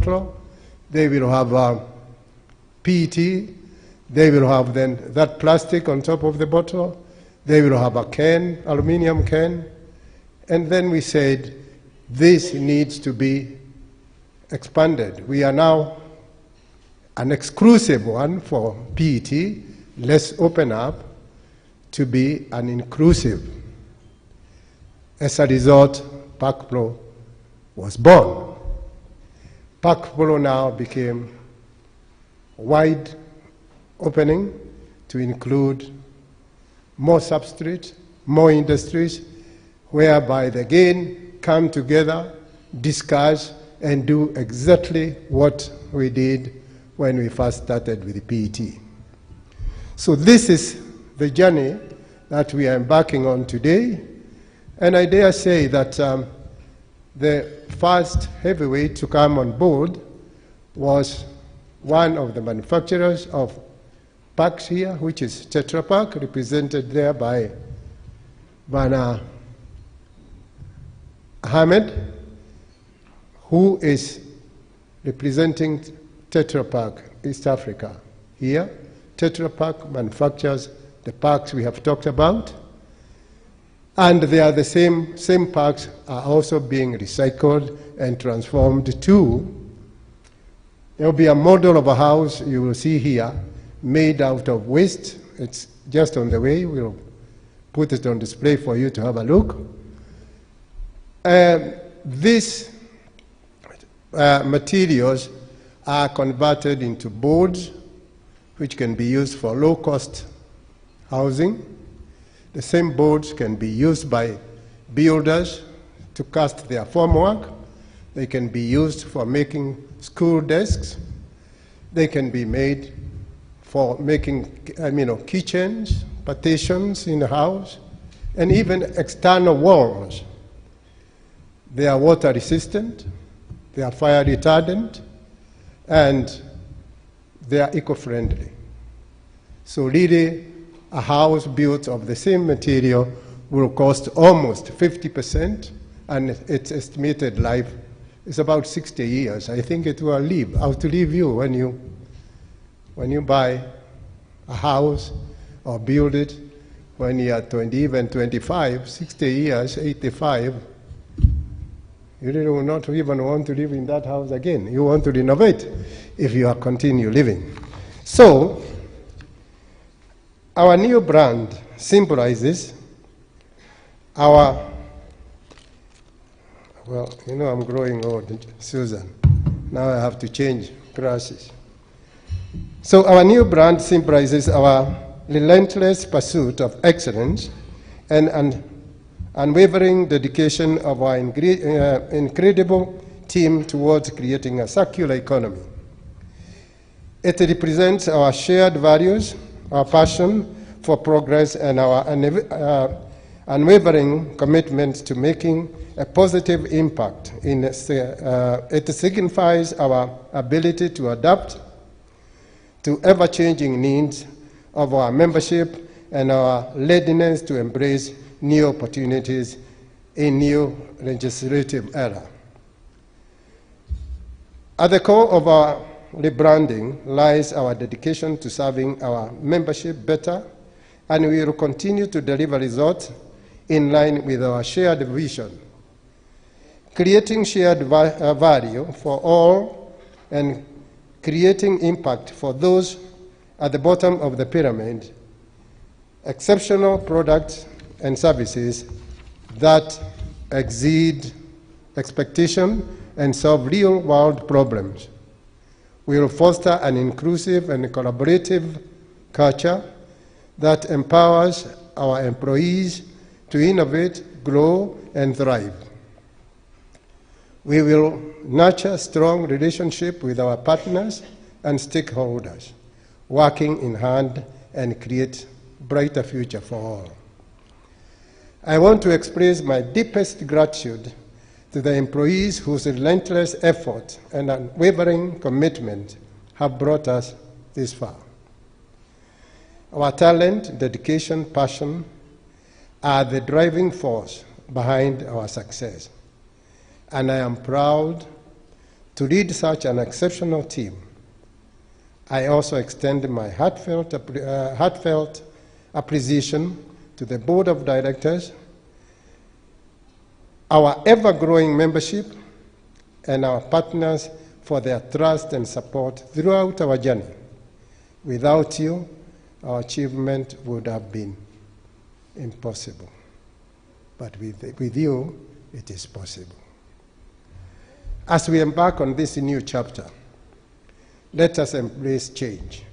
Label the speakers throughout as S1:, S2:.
S1: bottle, they will have PET, they will have then that plastic on top of the bottle, they will have a can, aluminum can, and then we said this needs to be expanded. We are now an exclusive one for PET. Let's open up to be an inclusive. As a result, PAKPRO was born. PAKPRO now became wide opening to include more substrates, more industries, whereby they again come together, discuss, and do exactly what we did when we first started with the PET. So this is the journey that we are embarking on today, and I dare say that the first heavyweight to come on board was one of the manufacturers of packs here, which is Tetra Pak, represented there by Bana Ahmed, who is representing Tetra Pak East Africa here. Tetra Pak manufactures the packs we have talked about, and they are the same packs are also being recycled and transformed to. There will be a model of a house you will see here made out of waste. It's just on the way. We'll put it on display for you to have a look. These materials are converted into boards, which can be used for low-cost housing. The same boards can be used by builders to cast their formwork. They can be used for making school desks. They can be made for making, kitchens, partitions in the house, and even external walls. They are water resistant, they are fire retardant, and they are eco-friendly. So really, a house built of the same material will cost almost 50%, and its estimated life is about 60 years. I think it will outlive you when you buy a house or build it when you are 20, even 25, 60 years, 85, you really will not even want to live in that house again. You want to renovate if you are continue living. So, our new brand symbolizes our, I'm growing old, Susan. Now I have to change glasses. So our new brand symbolizes our relentless pursuit of excellence and unwavering dedication of our incredible team towards creating a circular economy. It represents our shared values, our passion for progress, and our unwavering commitment to making a positive impact. It signifies our ability to adapt to ever-changing needs of our membership and our readiness to embrace new opportunities in new legislative era. At the core of our rebranding lies our dedication to serving our membership better, and we will continue to deliver results in line with our shared vision. Creating shared value for all and creating impact for those at the bottom of the pyramid, exceptional products and services that exceed expectation and solve real-world problems. We will foster an inclusive and collaborative culture that empowers our employees to innovate, grow, and thrive. We will nurture strong relationships with our partners and stakeholders, working in hand and create a brighter future for all. I want to express my deepest gratitude to the employees whose relentless effort and unwavering commitment have brought us this far. Our talent, dedication, passion are the driving force behind our success. And I am proud to lead such an exceptional team. I also extend my heartfelt appreciation to the Board of Directors, our ever-growing membership, and our partners for their trust and support throughout our journey. Without you, our achievement would have been impossible. But with you, it is possible. As we embark on this new chapter, let us embrace change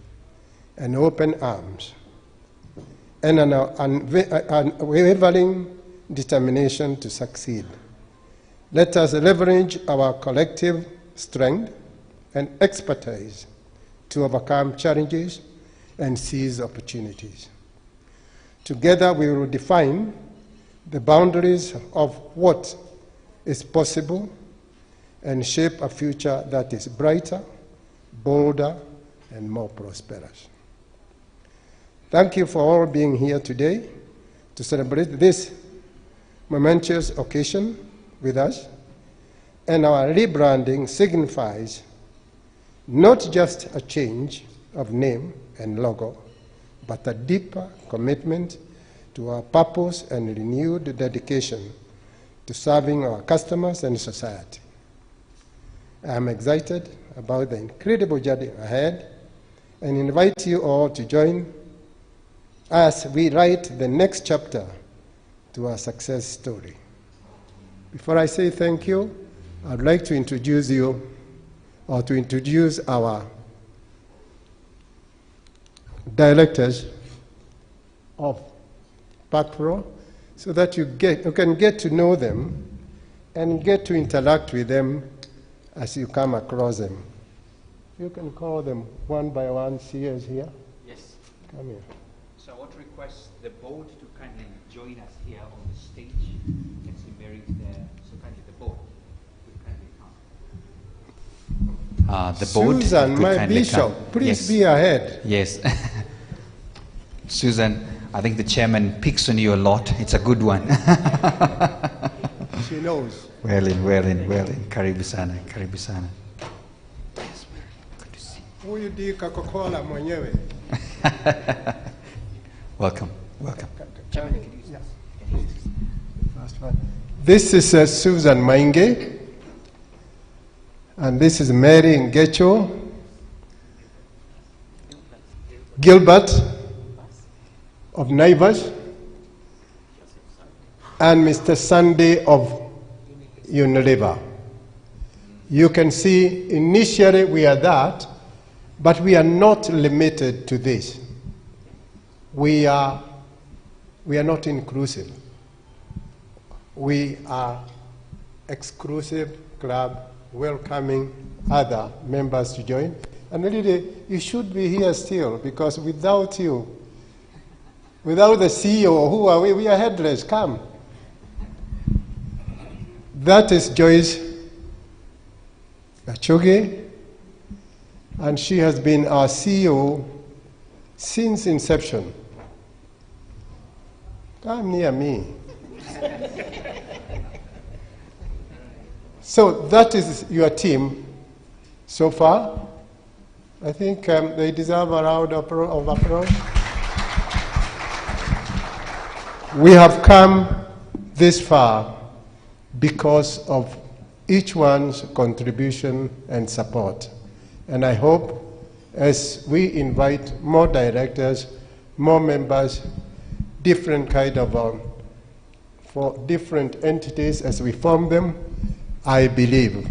S1: and open arms and an unwavering determination to succeed. Let us leverage our collective strength and expertise to overcome challenges and seize opportunities. Together we will define the boundaries of what is possible and shape a future that is brighter, bolder, and more prosperous. Thank you for all being here today to celebrate this momentous occasion with us. And our rebranding signifies not just a change of name and logo, but a deeper commitment to our purpose and renewed dedication to serving our customers and society. I am excited about the incredible journey ahead and invite you all to join as we write the next chapter to our success story. Before I say thank you, I'd like to introduce you, or to introduce our directors of PAKPRO, so that you can get to know them and get to interact with them as you come across them. You can call them one by one. See us here.
S2: Yes.
S1: Come here.
S2: So I want to request the board to kindly join us here on the stage. You can see Mary there. So kindly the board will kindly come. The board.
S1: Susan, my bishop,
S2: come.
S1: please
S2: Yes.
S1: be ahead.
S2: Yes. Susan, I think the chairman picks on you a lot. It's a good one.
S1: She knows.
S2: Well in. Karibu sana, karibu sana. Yes, Mary. Good to see you.
S1: Huyu di Coca-Cola mwenyewe.
S2: Welcome. Chairman, can you
S1: First one. This is Susan Mainge, and this is Mary Ngecho, Gilbert of Naivas, and Mr. Sunday of Unilever. You can see initially we are that, but we are not limited to this. We are not inclusive. We are exclusive club welcoming other members to join. And really, you should be here still, because without you, without the CEO, who are we? We are headless. Come. That is Joyce Gachoge, and she has been our CEO since inception. Come near me. So that is your team so far. I think they deserve a round of applause. We have come this far because of each one's contribution and support. And I hope as we invite more directors, more members, different kind of, for different entities as we form them, I believe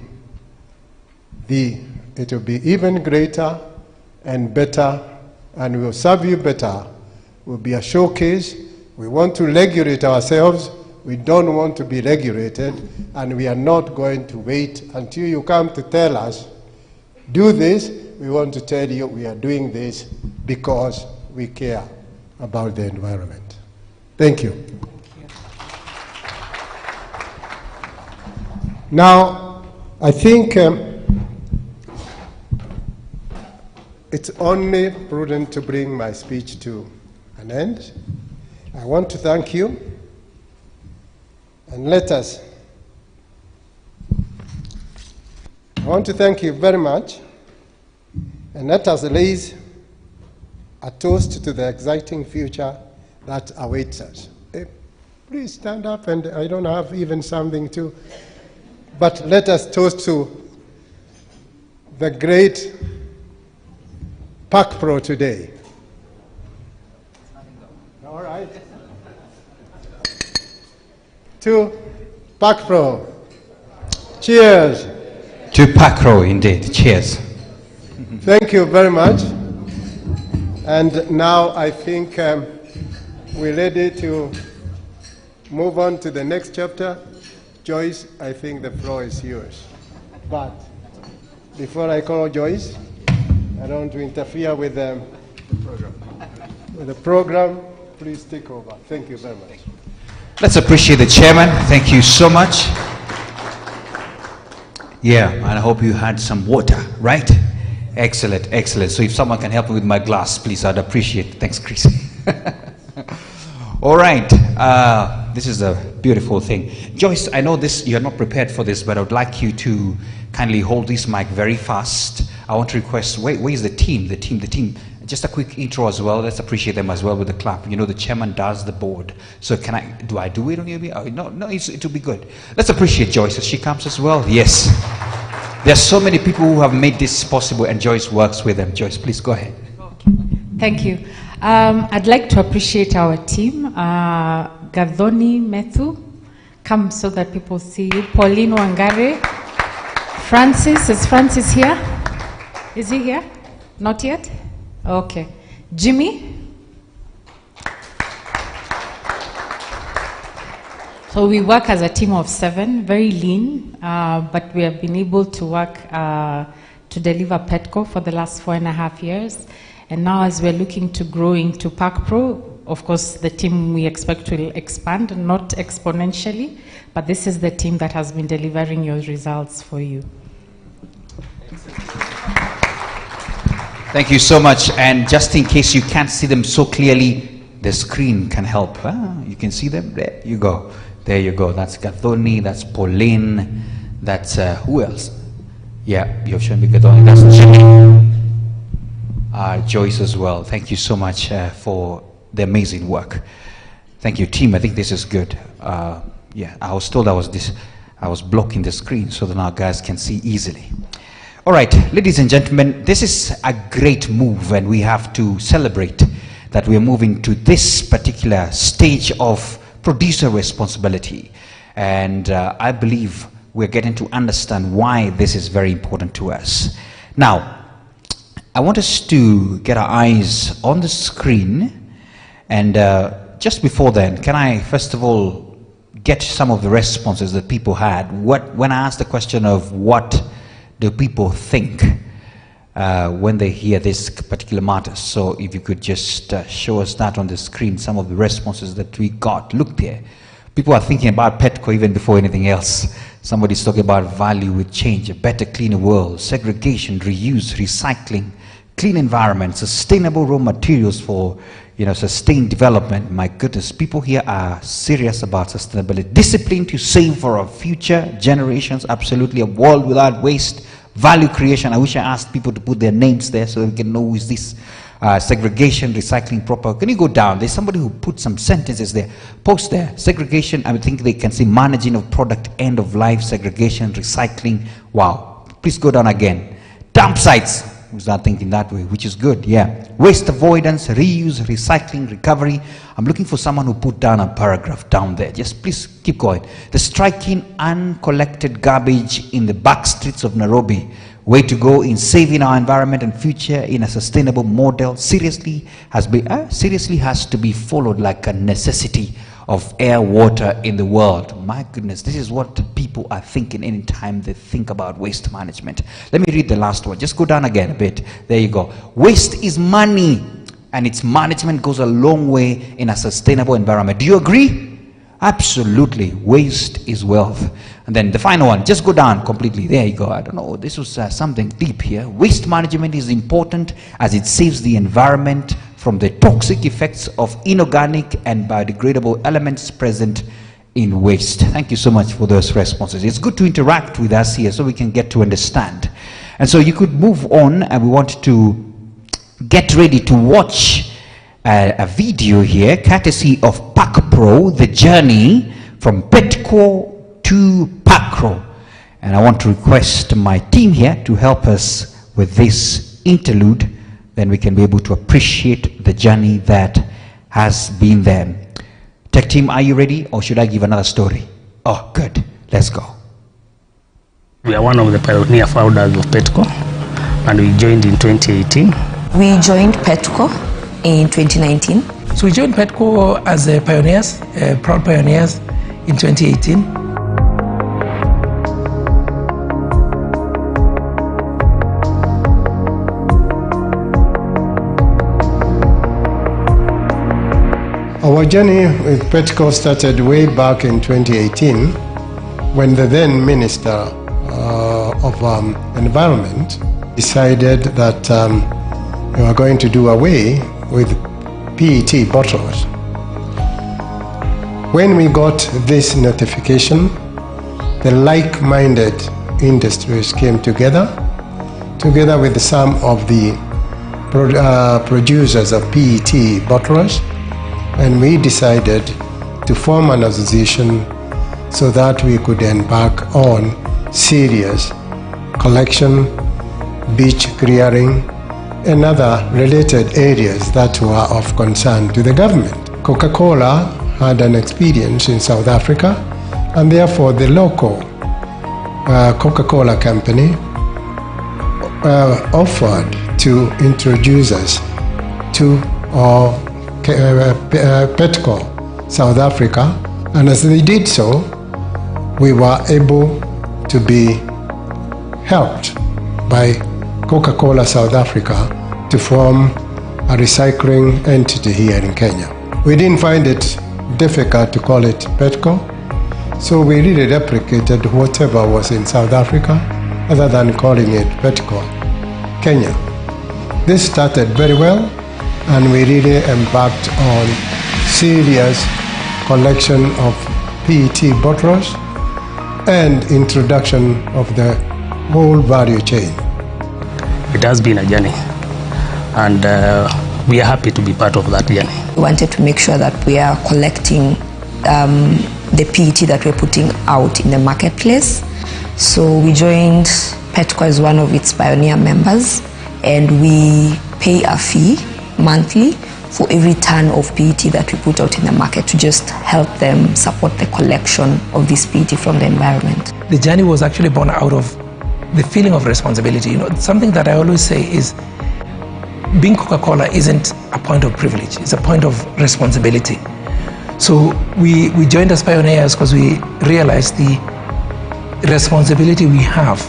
S1: it will be even greater and better, and will serve you better. Will be a showcase. We want to regulate ourselves. We don't want to be regulated, and we are not going to wait until you come to tell us, do this. We want to tell you we are doing this because we care about the environment. Thank you. Now, I think it's only prudent to bring my speech to an end. I want to thank you, and let us I want to thank you very much, and let us raise a toast to the exciting future that awaits us. Please stand up, and I don't have even something to, but let us toast to the great PAKPRO today. All right. To PAKPRO. Cheers.
S2: To PAKPRO, indeed. Cheers.
S1: Thank you very much. And now I think we're ready to move on to the next chapter. Joyce, I think the floor is yours. But before I call Joyce, I don't want to interfere with the program. Please take over. Thank you very much.
S2: Let's appreciate the chairman. Thank you so much. Yeah, and I hope you had some water, right? Excellent, excellent. So if someone can help me with my glass, please, I'd appreciate it. Thanks, Chris. All right. This is a beautiful thing. Joyce, I know this, you're not prepared for this, but I would like you to kindly hold this mic very fast. I want to request, where is the team? The team. Just a quick intro as well. Let's appreciate them as well with the clap. You know, the chairman does the board. So do I do it on your behalf? No, it will be good. Let's appreciate Joyce as she comes as well. Yes. There are so many people who have made this possible, and Joyce works with them. Joyce, please go ahead.
S3: Thank you. I'd like to appreciate our team. Gadhoni Methu, come so that people see you. Pauline Wangare. Francis, is Francis here? Is he here? Not yet? Okay. Jimmy? So we work as a team of 7, very lean, but we have been able to work to deliver PETCO for the last 4.5 years. And now as we're looking to grow into PAKPRO, of course the team we expect will expand, not exponentially, but this is the team that has been delivering your results for you.
S2: Thank you so much. And just in case you can't see them so clearly, the screen can help. You can see them? There you go. There you go. That's Gathoni, that's Pauline, that's who else? Yeah, you've shown me Gathoni, that's Jimmy. Joyce as well. Thank you so much for the amazing work. Thank you, team. I think this is good. Yeah, I was told I was blocking the screen so that our guys can see easily. All right, ladies and gentlemen, this is a great move, and we have to celebrate that we are moving to this particular stage of producer responsibility. And I believe we're getting to understand why this is very important to us. Now, I want us to get our eyes on the screen, and just before then, can I first of all get some of the responses that people had? When I asked the question of what do people think when they hear this particular matter? So if you could just show us that on the screen, some of the responses that we got. Look there. People are thinking about PETCO even before anything else. Somebody's talking about value with change, a better, cleaner world, segregation, reuse, recycling, clean environment, sustainable raw materials for sustained development. My goodness, people here are serious about sustainability. Discipline to save for our future generations, absolutely. A world without waste, value creation. I wish I asked people to put their names there so we can know who is this. Segregation, recycling proper. Can you go down? There's somebody who put some sentences there. Post there. Segregation, I think they can see managing of product, end of life, segregation, recycling. Wow. Please go down again. Dump sites. Who's not thinking that way, which is good, yeah. Waste avoidance, reuse, recycling, recovery. I'm looking for someone who put down a paragraph down there. Just please keep going. The striking uncollected garbage in the back streets of Nairobi. Way to go in saving our environment and future in a sustainable model. Seriously has to be followed like a necessity of air, water in the world. My goodness, this is what people are thinking anytime they think about waste management. Let me read the last one. Just go down again a bit. There you go. Waste is money, and its management goes a long way in a sustainable environment. Do you agree? Absolutely. Waste is wealth. And then the final one, just go down completely. There you go. I don't know, this was something deep here. Waste management is important as it saves the environment from the toxic effects of inorganic and biodegradable elements present in waste. Thank you so much for those responses. It's good to interact with us here so we can get to understand. And so you could move on, and we want to get ready to watch a video here, courtesy of PAKPRO, the journey from PETCO to PAKPRO. And I want to request my team here to help us with this interlude, then we can be able to appreciate the journey that has been there. Tech team, are you ready, or should I give another story? Oh, good. Let's go.
S4: We are one of the pioneer founders of PETCO, and we joined in 2018.
S5: We joined PETCO in 2019.
S6: So we joined PETCO as pioneers, proud pioneers, in 2018.
S1: Our journey with PETCO started way back in 2018 when the then Minister of Environment decided that we were going to do away with PET bottles. When we got this notification, the like-minded industries came together with some of the producers of PET bottles, and we decided to form an association so that we could embark on serious collection, beach clearing, and other related areas that were of concern to the government. Coca-Cola had an experience in South Africa, and therefore the local Coca-Cola company offered to introduce us to PETCO South Africa, and as they did so, we were able to be helped by Coca-Cola South Africa to form a recycling entity here in Kenya. We didn't find it difficult to call it PETCO, so we really replicated whatever was in South Africa other than calling it PETCO Kenya. This started very well, and we really embarked on serious collection of PET bottles and introduction of the whole value chain.
S4: It has been a journey, and we are happy to be part of that journey.
S5: We wanted to make sure that we are collecting the PET that we're putting out in the marketplace. So we joined PETCO as one of its pioneer members, and we pay a fee monthly for every ton of PET that we put out in the market to just help them support the collection of this PET from the environment.
S6: The journey was actually born out of the feeling of responsibility. You know, something that I always say is being Coca-Cola isn't a point of privilege, it's a point of responsibility. So we joined as pioneers because we realized the responsibility we have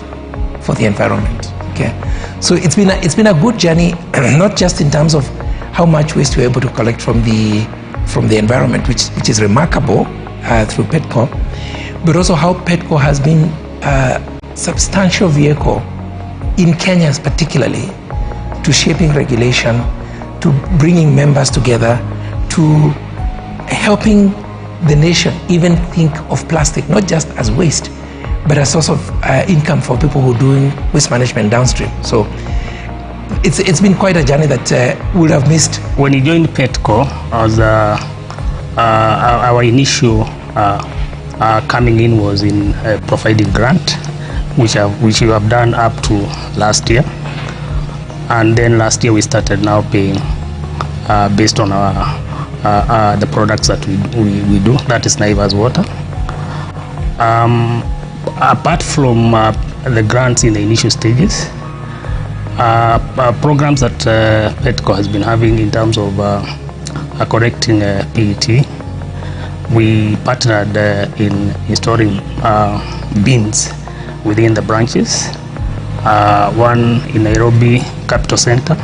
S6: for the environment. Okay, so it's been a good journey, not just in terms of how much waste we're able to collect from the environment, which is remarkable through PETCO, but also how PETCO has been a substantial vehicle in Kenya, particularly, to shaping regulation, to bringing members together, to helping the nation even think of plastic not just as waste, but a source of income for people who are doing waste management downstream. So it's been quite a journey that we would have missed.
S4: When we joined PETCO, as our initial coming in was in providing grant, which we have done up to last year, and then last year we started now paying based on the products that we do. That is Naivas water. Apart from the grants in the initial stages, programs that PETCO has been having in terms of correcting PET, we partnered in installing bins within the branches. One in Nairobi Capital Center.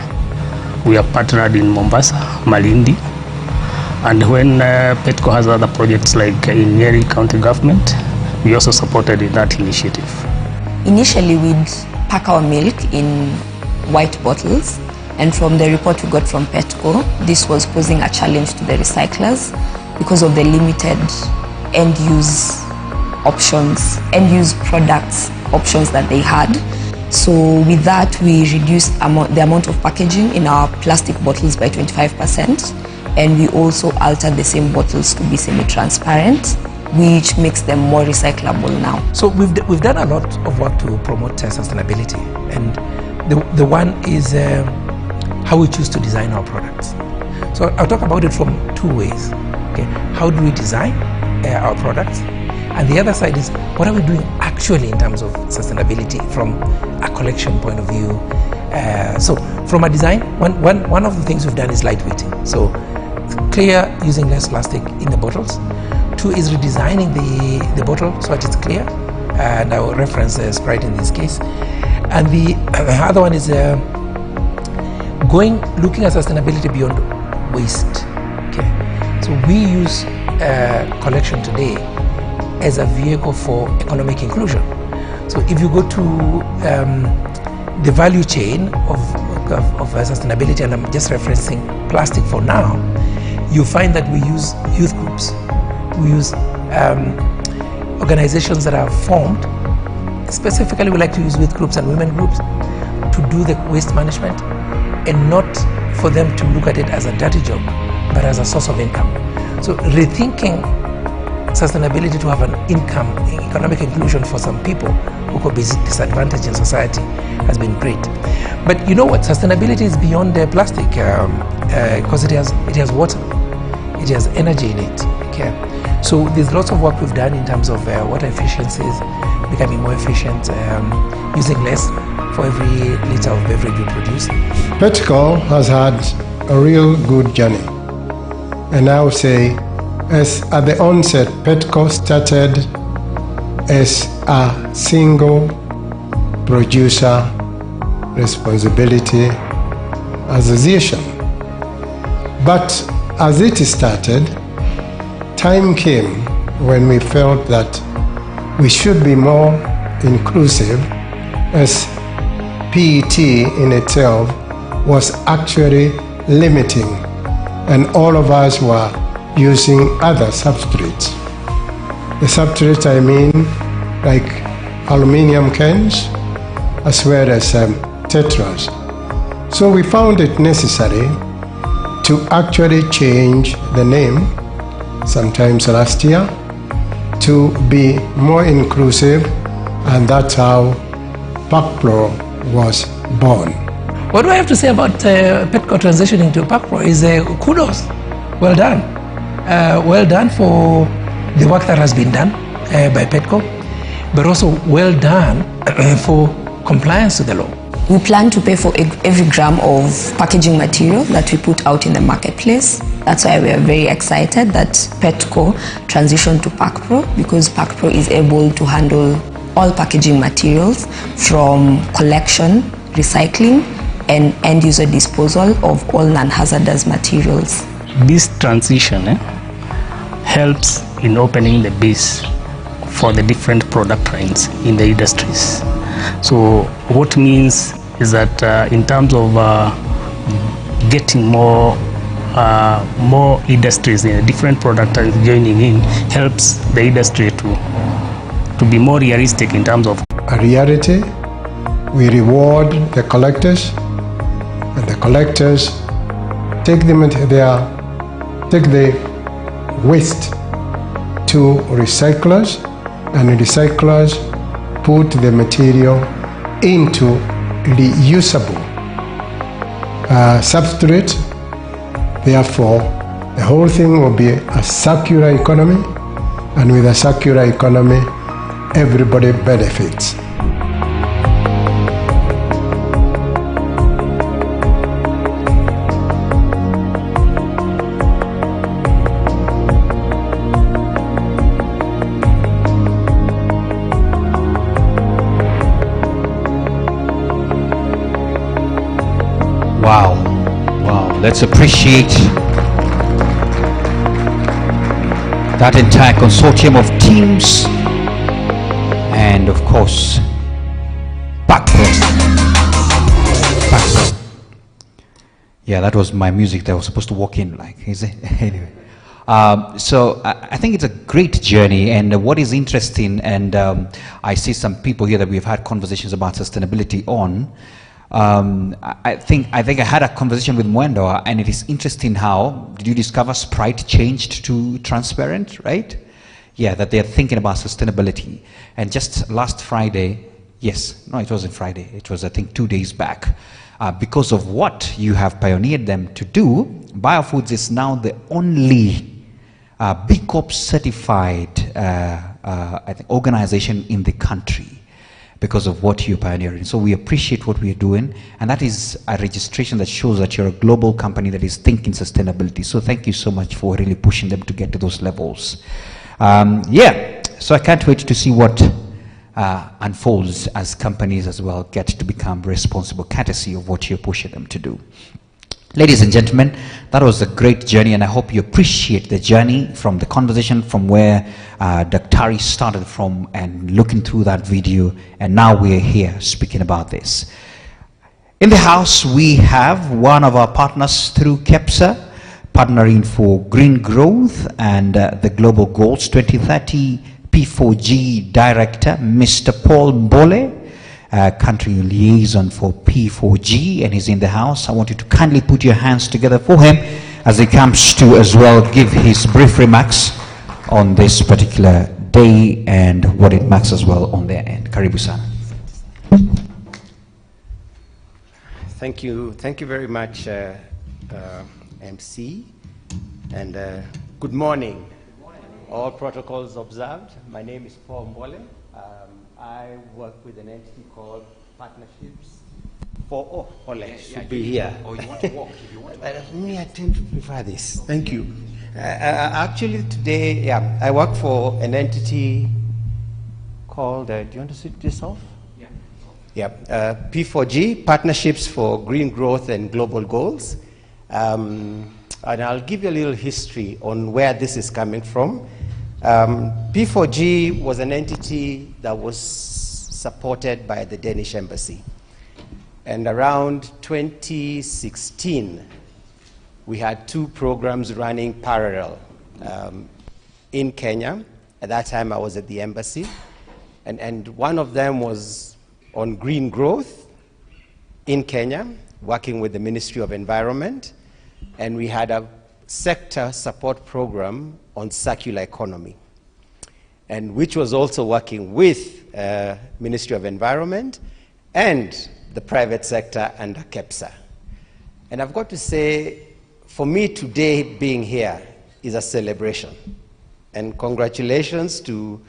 S4: We have partnered in Mombasa, Malindi, and when PETCO has other projects like in Nyeri County Government, we also supported in that initiative.
S5: Initially, we'd pack our milk in white bottles, and from the report we got from PETCO, this was posing a challenge to the recyclers because of the limited end-use options, end-use products options that they had. So with that, we reduced the amount of packaging in our plastic bottles by 25%, and we also altered the same bottles to be semi-transparent, which makes them more recyclable now.
S6: So we've done a lot of work to promote sustainability, and the one is how we choose to design our products. So I'll talk about it from two ways. Okay, how do we design our products? And the other side is, what are we doing actually in terms of sustainability from a collection point of view? So from a design, one of the things we've done is lightweighting. So clear, using less plastic in the bottles. Two is redesigning the bottle so that it's clear. And I will reference Sprite in this case. And the other one is looking at sustainability beyond waste. Okay. So we use collection today as a vehicle for economic inclusion. So if you go to the value chain of sustainability, and I'm just referencing plastic for now, you find that we use youth groups, we use organizations that are formed. Specifically, we like to use youth groups and women groups to do the waste management, and not for them to look at it as a dirty job, but as a source of income. So rethinking sustainability to have an income, economic inclusion for some people who could be disadvantaged in society has been great. But you know what? Sustainability is beyond the plastic because it has water, it has energy in it. Okay. So there's lots of work we've done in terms of water efficiencies, becoming more efficient, using less for every liter of beverage we produce.
S1: PETCO has had a real good journey, and I would say, as at the onset, PETCO started as a single producer responsibility association. But as it started, time came when we felt that we should be more inclusive, as PET in itself was actually limiting, and all of us were using other substrates. The substrates I mean like aluminium cans as well as tetras. So we found it necessary to actually change the name sometimes last year to be more inclusive, and that's how PAKPRO was born.
S6: What do I have to say about PETCO transitioning to PAKPRO is kudos, well done. Well done for the work that has been done by PETCO, but also well done for compliance to the law.
S5: We plan to pay for every gram of packaging material that we put out in the marketplace. That's why we are very excited that PETCO transitioned to PAKPRO, because PAKPRO is able to handle all packaging materials from collection, recycling, and end-user disposal of all non-hazardous materials.
S4: This transition helps in opening the base for the different product lines in the industries. So what means is that in terms of getting more industries in different product lines joining in, helps the industry to be more realistic in terms of
S1: a reality. We reward the collectors, and the collectors take the waste to recyclers, and recyclers put the material into reusable substrate. Therefore, the whole thing will be a circular economy, and with a circular economy, everybody benefits.
S2: Wow, wow, let's appreciate that entire consortium of teams, and of course, PAKPRO. Yeah, that was my music that was supposed to walk in like, is it? Anyway, So I think it's a great journey, and what is interesting, and I see some people here that we've had conversations about sustainability on. I think I had a conversation with Mwendo, and it is interesting how, did you discover Sprite changed to transparent, right? Yeah, that they're thinking about sustainability. And just last Friday, yes, no, it wasn't Friday, it was I think 2 days back, because of what you have pioneered them to do, Biofoods is now the only B Corp certified I think organization in the country, because of what you're pioneering. So we appreciate what we are doing, and that is a registration that shows that you're a global company that is thinking sustainability. So thank you so much for really pushing them to get to those levels. Yeah, so I can't wait to see what unfolds as companies as well get to become responsible, courtesy of what you're pushing them to do. Ladies and gentlemen, that was a great journey, and I hope you appreciate the journey from the conversation from where Daktari started from and looking through that video, and now we're here speaking about this. In the house, we have one of our partners through KEPSA, partnering for green growth and the Global Goals 2030 P4G Director, Mr. Paul Mbole, country liaison for P4G, and he's in the house. I want you to kindly put your hands together for him as he comes to as well give his brief remarks on this particular day and what it marks as well on their end. Karibu sana.
S7: Thank you very much, MC, and good morning. All protocols observed. My name is Paul Mbole. I work with an entity called Partnerships for, Ole should be here.
S2: Oh, you want to walk? If you want to
S7: Me, I tend to prefer this. Thank you. Actually, today, yeah, I work for an entity called, do you want to switch this off?
S2: Yeah.
S7: Yeah, P4G, Partnerships for Green Growth and Global Goals. And I'll give you a little history on where this is coming from. P4G was an entity that was supported by the Danish Embassy. And around 2016, we had 2 programs running parallel in Kenya. At that time, I was at the embassy. And one of them was on green growth in Kenya, working with the Ministry of Environment. And we had a sector support program on circular economy, and which was also working with Ministry of Environment and the private sector under KEPSA. And I've got to say, for me today being here is a celebration. And congratulations to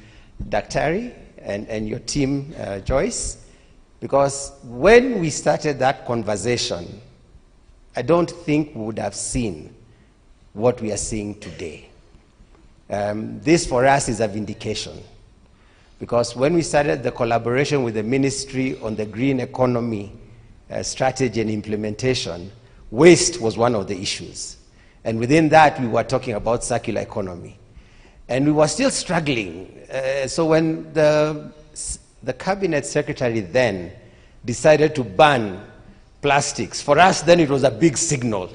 S7: Daktari and your team, Joyce, because when we started that conversation, I don't think we would have seen what we are seeing today. This for us is a vindication, because when we started the collaboration with the ministry on the green economy strategy and implementation, waste was one of the issues. And within that, we were talking about circular economy. And we were still struggling. So when the cabinet secretary then decided to ban plastics, for us then it was a big signal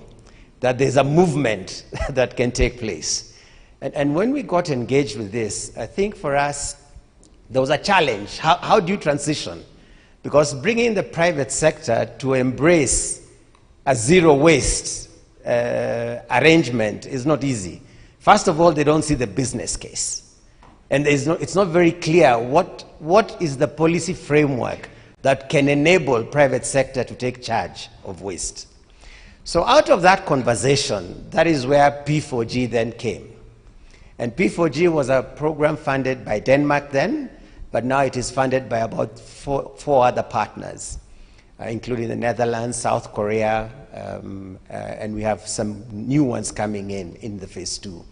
S7: that there's a movement that can take place. And when we got engaged with this, I think for us, there was a challenge. How do you transition? Because bringing the private sector to embrace a zero waste arrangement is not easy. First of all, they don't see the business case. And it's not very clear what is the policy framework that can enable private sector to take charge of waste. So out of that conversation, that is where P4G then came. And P4G was a program funded by Denmark then, but now it is funded by about four other partners, including the Netherlands, South Korea, and we have some new ones coming in the phase 2.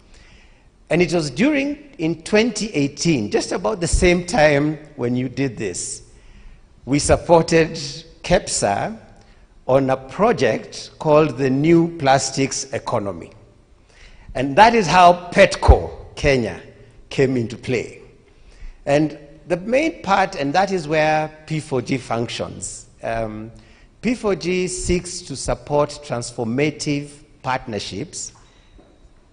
S7: And it was in 2018, just about the same time when you did this, we supported KEPSA on a project called the New Plastics Economy. And that is how PETCO Kenya came into play. And the main part, and that is where P4G functions. P4G seeks to support transformative partnerships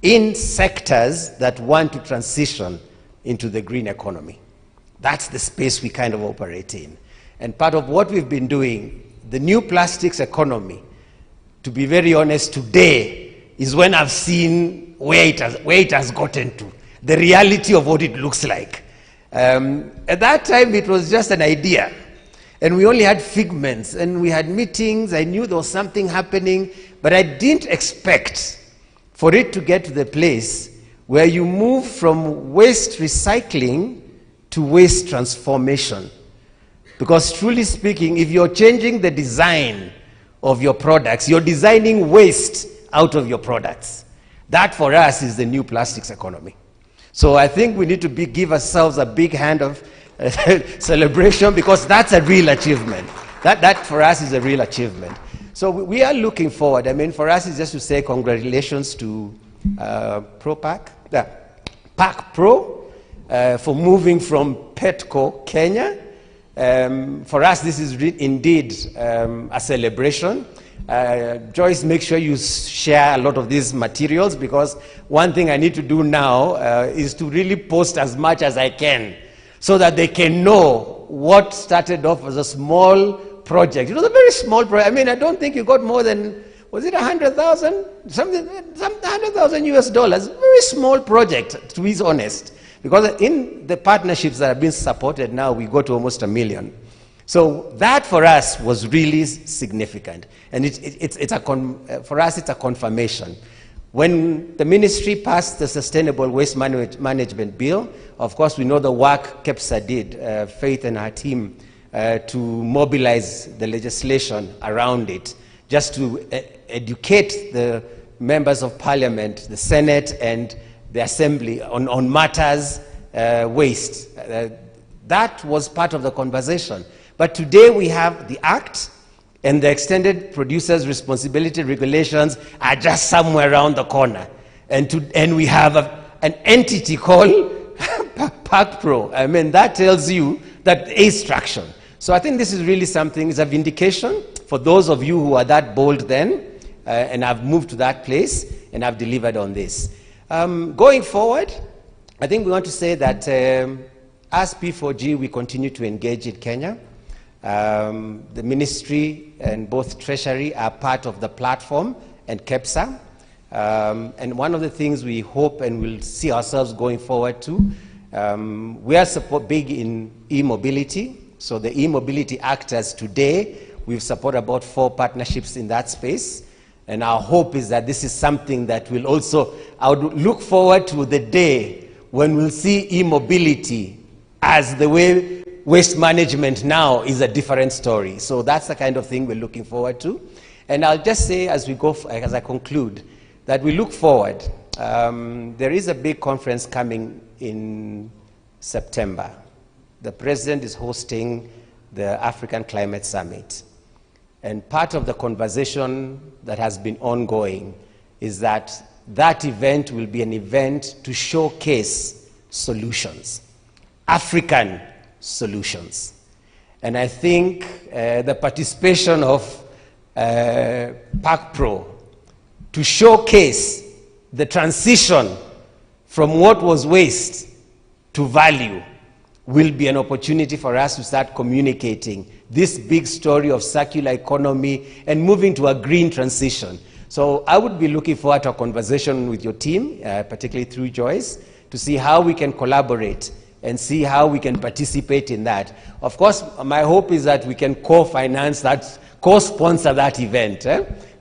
S7: in sectors that want to transition into the green economy. That's the space we kind of operate in. And part of what we've been doing, the new plastics economy, to be very honest, today is when I've seen where it has gotten to, the reality of what it looks like. At that time, it was just an idea. And we only had figments, and we had meetings. I knew there was something happening, but I didn't expect for it to get to the place where you move from waste recycling to waste transformation. Because truly speaking, if you're changing the design of your products, you're designing waste out of your products. That for us is the new plastics economy. So I think we need to give ourselves a big hand of celebration, because that's a real achievement. That for us is a real achievement. So we are looking forward. I mean, for us, it's just to say congratulations to PAKPRO for moving from PETCO, Kenya. For us, this is indeed a celebration. Joyce, make sure you share a lot of these materials, because one thing I need to do now is to really post as much as I can so that they can know what started off as a small project. It was a very small project. I mean, I don't think you got more than, was it 100,000? Something, $100,000 US. Very small project, to be honest. Because in the partnerships that have been supported now, we go to almost 1 million. So that for us was really significant. And for us, it's a confirmation. When the ministry passed the Sustainable Waste Management Bill, of course, we know the work KEPSA did, Faith and her team, to mobilize the legislation around it, just to educate the members of parliament, the Senate, and the Assembly on matters waste. That was part of the conversation. But today we have the Act, and the extended producers' responsibility regulations are just somewhere around the corner. And we have an entity called PAKPRO. I mean, that tells you that there is traction. So I think this is really something, it's a vindication for those of you who are that bold then, and have moved to that place, and have delivered on this. Going forward, I think we want to say that as P4G, we continue to engage in Kenya. The ministry and both Treasury are part of the platform, and KEPSA. And one of the things we hope and will see ourselves going forward to, we are big in e-mobility. So the e-mobility Act, as today, we've supported about 4 partnerships in that space. And our hope is that this is something that will also, I would look forward to the day when we'll see e-mobility as the way waste management now is a different story. So that's the kind of thing we're looking forward to. And I'll just say as we go, as I conclude, that we look forward. There is a big conference coming in September. The president is hosting the African Climate Summit. And part of the conversation that has been ongoing is that that event will be an event to showcase solutions, African solutions. And I think the participation of PAKPRO to showcase the transition from what was waste to value will be an opportunity for us to start communicating this big story of circular economy and moving to a green transition. So I would be looking forward to a conversation with your team, particularly through Joyce, to see how we can collaborate and see how we can participate in that. Of course, my hope is that we can co-finance that, co-sponsor that event,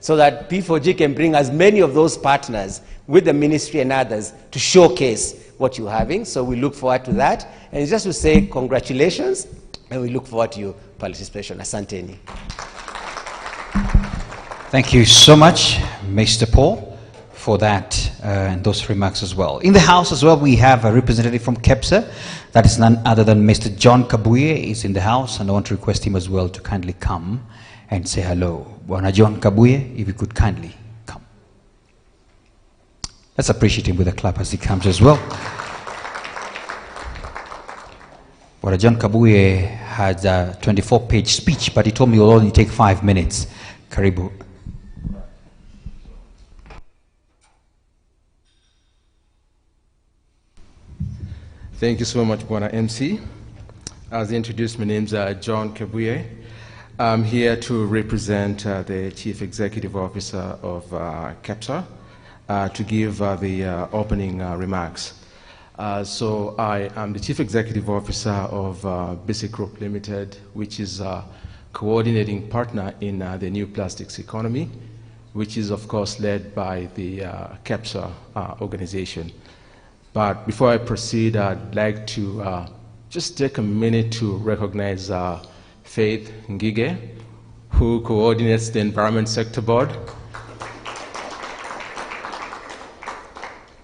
S7: so that P4G can bring as many of those partners with the ministry and others to showcase what you're having. So we look forward to that. And it's just to say congratulations, and we look forward to your participation. Asanteni.
S2: Thank you so much, Mr. Paul, for that and those remarks as well. In the house as well, we have a representative from KEPSA. That is none other than Mr. John Kabuye is in the house, and I want to request him as well to kindly come and say hello. Bwana John Kabuye, if you could kindly come. Let's appreciate him with a clap as he comes as well. Bwana John Kabuye had a 24-page speech, but he told me it will only take 5 minutes. Karibu.
S8: Thank you so much, Bona MC. As introduced, my name is John Kabuye. I'm here to represent the Chief Executive Officer of KEPSA to give the opening remarks. So I am the Chief Executive Officer of Basic Group Limited, which is a coordinating partner in the new plastics economy, which is of course led by the KEPSA organization. But before I proceed, I'd like to just take a minute to recognize Faith Ngige, who coordinates the Environment Sector Board.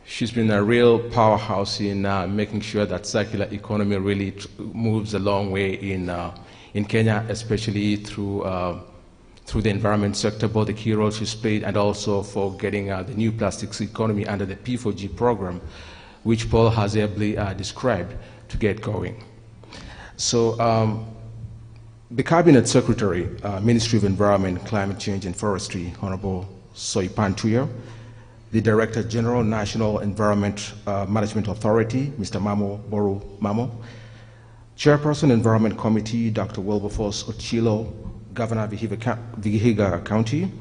S8: She's been a real powerhouse in making sure that circular economy really moves a long way in Kenya, especially through the Environment Sector Board, the key role she's played, and also for getting the new plastics economy under the P4G program, which Paul has ably described, to get going. So the Cabinet Secretary, Ministry of Environment, Climate Change and Forestry, Honorable Soipan Tuyo, the Director General, National Environment Management Authority, Mr. Mamo Boru Mamo, Chairperson, Environment Committee, Dr. Wilberforce Ochilo, Governor Vihiga County,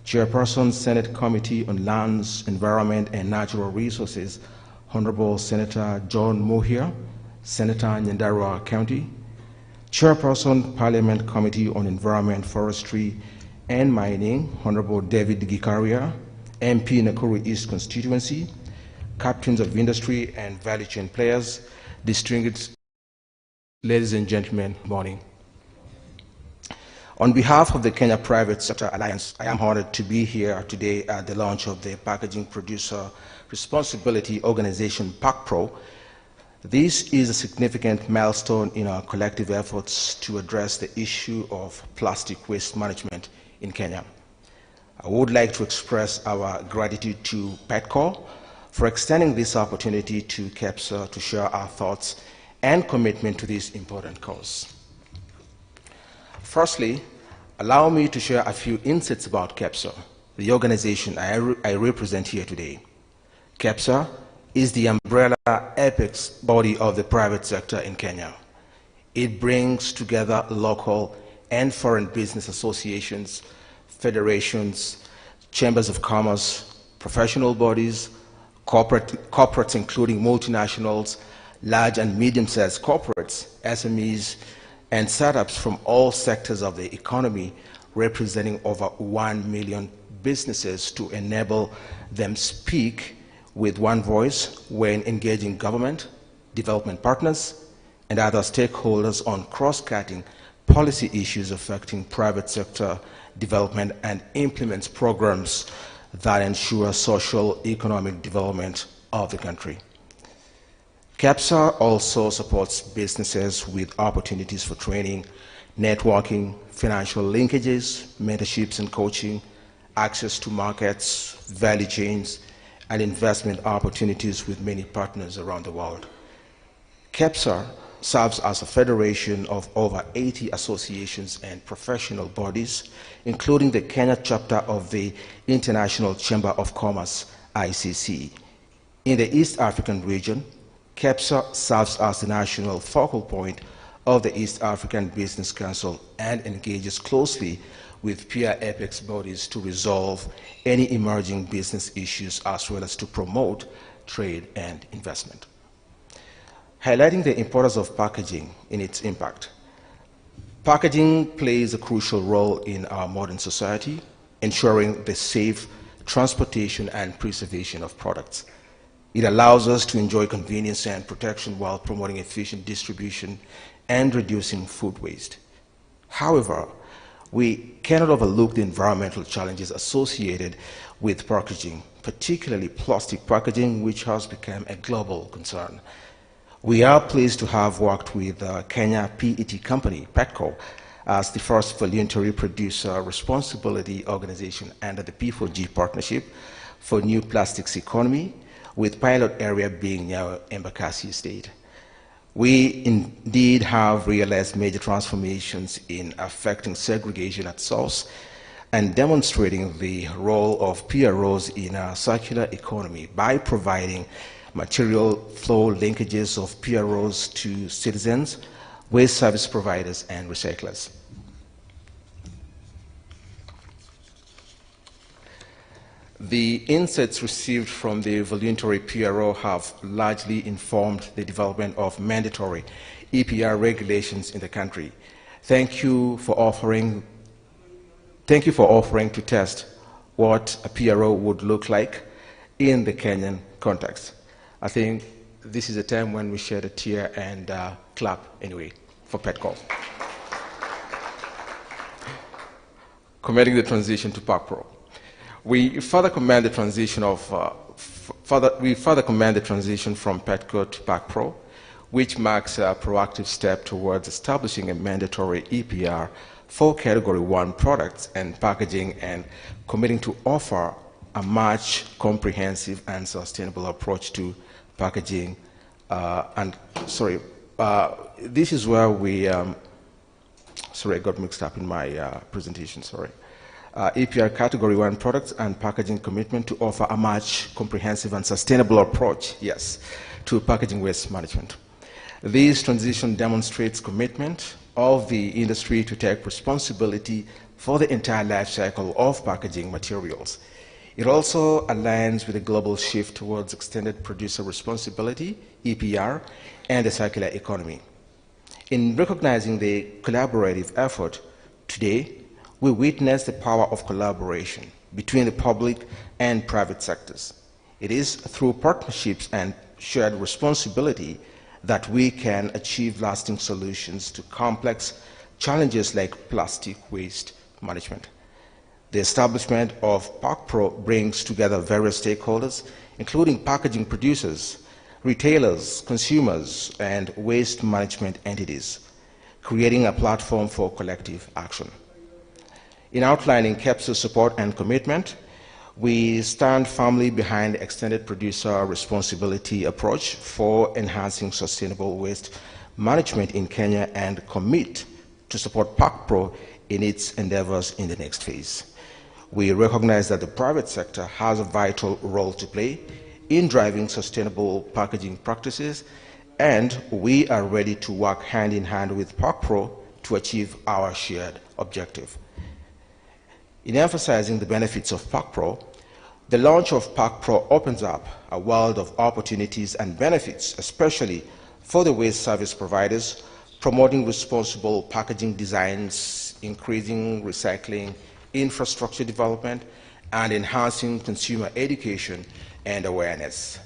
S8: Chairperson, Senate Committee on Lands, Environment and Natural Resources, Honorable Senator John Mohia, Senator Nyandarua County, Chairperson, Parliament Committee on Environment, Forestry and Mining, Honorable David Gikaria, MP Nakuru East Constituency, Captains of Industry and Value Chain Players, distinguished ladies and gentlemen, good morning. On behalf of the Kenya Private Sector Alliance, I am honored to be here today at the launch of the Packaging Producer Responsibility Organization, PAKPRO. This is a significant milestone in our collective efforts to address the issue of plastic waste management in Kenya. I would like to express our gratitude to PETCO for extending this opportunity to KEPSA to share our thoughts and commitment to this important cause. Firstly, allow me to share a few insights about KEPSA, the organization I represent here today. KEPSA is the umbrella apex body of the private sector in Kenya. It brings together local and foreign business associations, federations, chambers of commerce, professional bodies, corporates including multinationals, large and medium-sized corporates, SMEs, and startups from all sectors of the economy, representing over 1 million businesses to enable them speak with one voice when engaging government, development partners, and other stakeholders on cross-cutting policy issues affecting private sector development and implements programs that ensure social economic development of the country. KEPSA also supports businesses with opportunities for training, networking, financial linkages, mentorships and coaching, access to markets, value chains, and investment opportunities with many partners around the world. KEPSA serves as a federation of over 80 associations and professional bodies, including the Kenya chapter of the International Chamber of Commerce, ICC. In the East African region, KEPSA serves as the national focal point of the East African Business Council and engages closely with peer apex bodies to resolve any emerging business issues as well as to promote trade and investment. Highlighting the importance of packaging in its impact. Packaging plays a crucial role in our modern society, ensuring the safe transportation and preservation of products. It allows us to enjoy convenience and protection while promoting efficient distribution and reducing food waste. However, we cannot overlook the environmental challenges associated with packaging, particularly plastic packaging, which has become a global concern. We are pleased to have worked with Kenya PET company, PETCO, as the first voluntary producer responsibility organization under the P4G partnership for new plastics economy, with pilot area being near Embakasi State. We indeed have realized major transformations in affecting segregation at source and demonstrating the role of PROs in a circular economy by providing material flow linkages of PROs to citizens, waste service providers, and recyclers. The insights received from the voluntary PRO have largely informed the development of mandatory EPR regulations in the country. Thank you for offering to test what a PRO would look like in the Kenyan context. I think this is a time when we shed a tear and clap anyway for PETCO. Commending the transition to PAKPRO. We further commend the transition from PETCO to PAKPRO, which marks a proactive step towards establishing a mandatory EPR for Category 1 products and packaging, and committing to offer a much comprehensive and sustainable approach to packaging. This is where we, sorry, I got mixed up in my presentation, sorry. EPR Category 1 products and packaging commitment to offer a much comprehensive and sustainable approach, yes, to packaging waste management. This transition demonstrates commitment of the industry to take responsibility for the entire life cycle of packaging materials. It also aligns with the global shift towards extended producer responsibility, EPR, and the circular economy. In recognizing the collaborative effort, today, we witness the power of collaboration between the public and private sectors. It is through partnerships and shared responsibility that we can achieve lasting solutions to complex challenges like plastic waste management. The establishment of PAKPRO brings together various stakeholders, including packaging producers, retailers, consumers, and waste management entities, creating a platform for collective action. In outlining KEPSO's support and commitment, we stand firmly behind the extended producer responsibility approach for enhancing sustainable waste management in Kenya, and commit to support PAKPRO in its endeavors in the next phase. We recognize that the private sector has a vital role to play in driving sustainable packaging practices, and we are ready to work hand in hand with PAKPRO to achieve our shared objective. In emphasizing the benefits of PAKPRO, the launch of PAKPRO opens up a world of opportunities and benefits, especially for the waste service providers, promoting responsible packaging designs, increasing recycling, infrastructure development, and enhancing consumer education and awareness.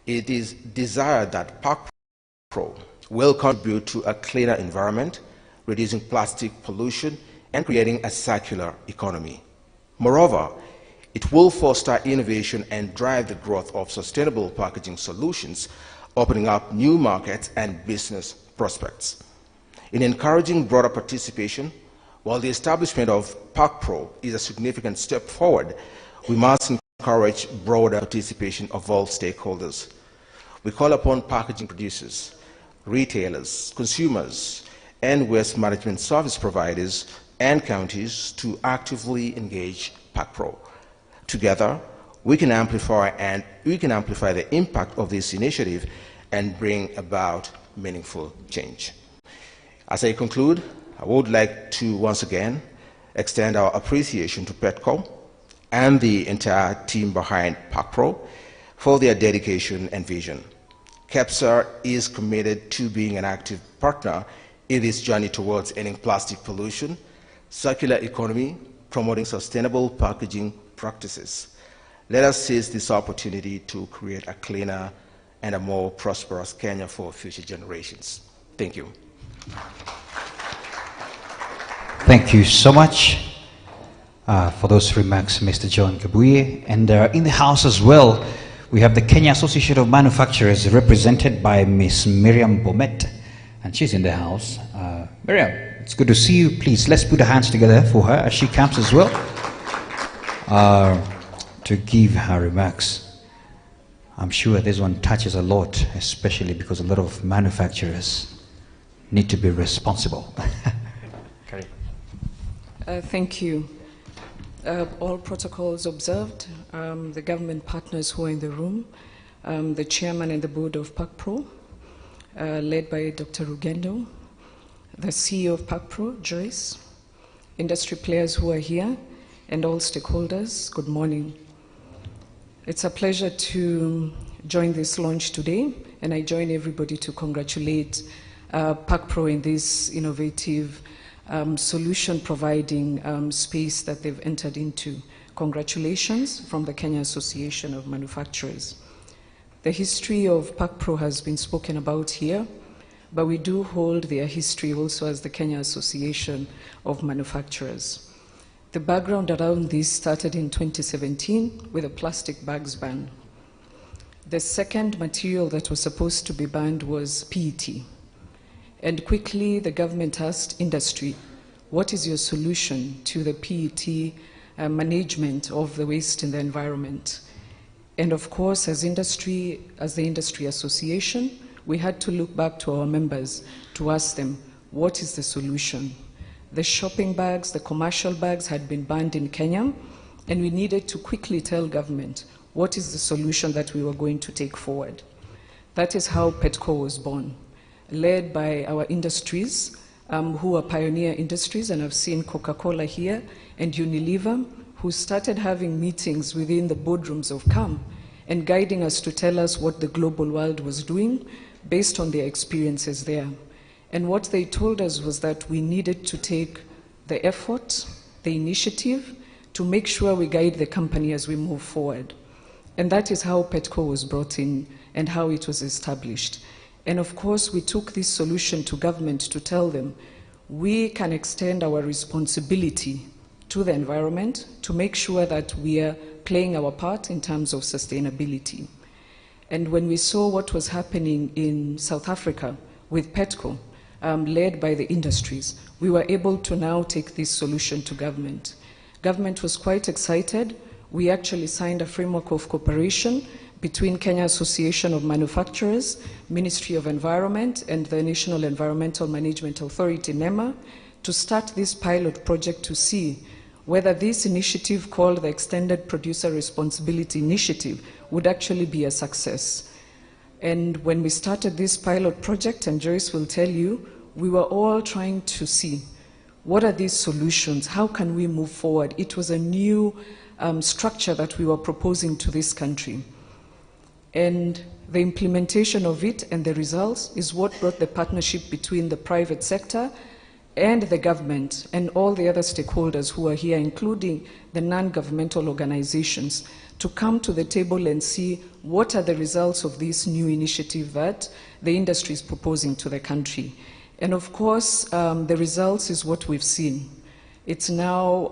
S8: It is desired that PAKPRO will contribute to a cleaner environment, reducing plastic pollution, and creating a circular economy. Moreover, it will foster innovation and drive the growth of sustainable packaging solutions, opening up new markets and business prospects. In encouraging broader participation, while the establishment of PAKPRO is a significant step forward, we must encourage broader participation of all stakeholders. We call upon packaging producers, retailers, consumers, and waste management service providers and counties to actively engage PAKPRO. Together, we can amplify the impact of this initiative and bring about meaningful change. As I conclude, I would like to once again extend our appreciation to PETCO and the entire team behind PAKPRO for their dedication and vision. KEPSA is committed to being an active partner in this journey towards ending plastic pollution, circular economy, promoting sustainable packaging practices. Let us seize this opportunity to create a cleaner and a more prosperous Kenya for future generations. Thank you.
S2: Thank you so much for those remarks, Mr. John Kabuye. And in the house as well, we have the Kenya Association of Manufacturers represented by Ms. Miriam Bomet, and she's in the house. Miriam, it's good to see you. Please, let's put our hands together for her as she comes as well to give her remarks. I'm sure this one touches a lot, especially because a lot of manufacturers need to be responsible.
S9: Thank you. All protocols observed, the government partners who are in the room, the chairman and the board of PAKPRO, led by Dr. Rugendo, the CEO of PAKPRO, Joyce, industry players who are here, and all stakeholders, good morning. It's a pleasure to join this launch today, and I join everybody to congratulate PAKPRO in this innovative solution providing space that they've entered into. Congratulations from the Kenya Association of Manufacturers. The history of PAKPRO has been spoken about here, but we do hold their history also as the Kenya Association of Manufacturers. The background around this started in 2017 with a plastic bags ban. The second material that was supposed to be banned was PET. And quickly the government asked industry, what is your solution to the PET management of the waste in the environment? And of course, as the industry association, we had to look back to our members to ask them, what is the solution? The shopping bags, the commercial bags had been banned in Kenya, and we needed to quickly tell government what is the solution that we were going to take forward. That is how PETCO was born, led by our industries, who are pioneer industries, and I've seen Coca-Cola here, and Unilever, who started having meetings within the boardrooms of CAM and guiding us to tell us what the global world was doing based on their experiences there. And what they told us was that we needed to take the effort, the initiative, to make sure we guide the company as we move forward. And that is how PETCO was brought in and how it was established. And of course, we took this solution to government to tell them, we can extend our responsibility to the environment to make sure that we are playing our part in terms of sustainability. And when we saw what was happening in South Africa with PETCO, led by the industries, we were able to now take this solution to government. Government was quite excited. We actually signed a framework of cooperation between Kenya Association of Manufacturers, Ministry of Environment, and the National Environmental Management Authority, NEMA, to start this pilot project to see whether this initiative called the Extended Producer Responsibility Initiative would actually be a success. And when we started this pilot project, and Joyce will tell you, we were all trying to see what are these solutions, how can we move forward? It was a new structure that we were proposing to this country. And the implementation of it and the results is what brought the partnership between the private sector and the government and all the other stakeholders who are here, including the non-governmental organizations, to come to the table and see what are the results of this new initiative that the industry is proposing to the country. And of course, the results is what we've seen. It's now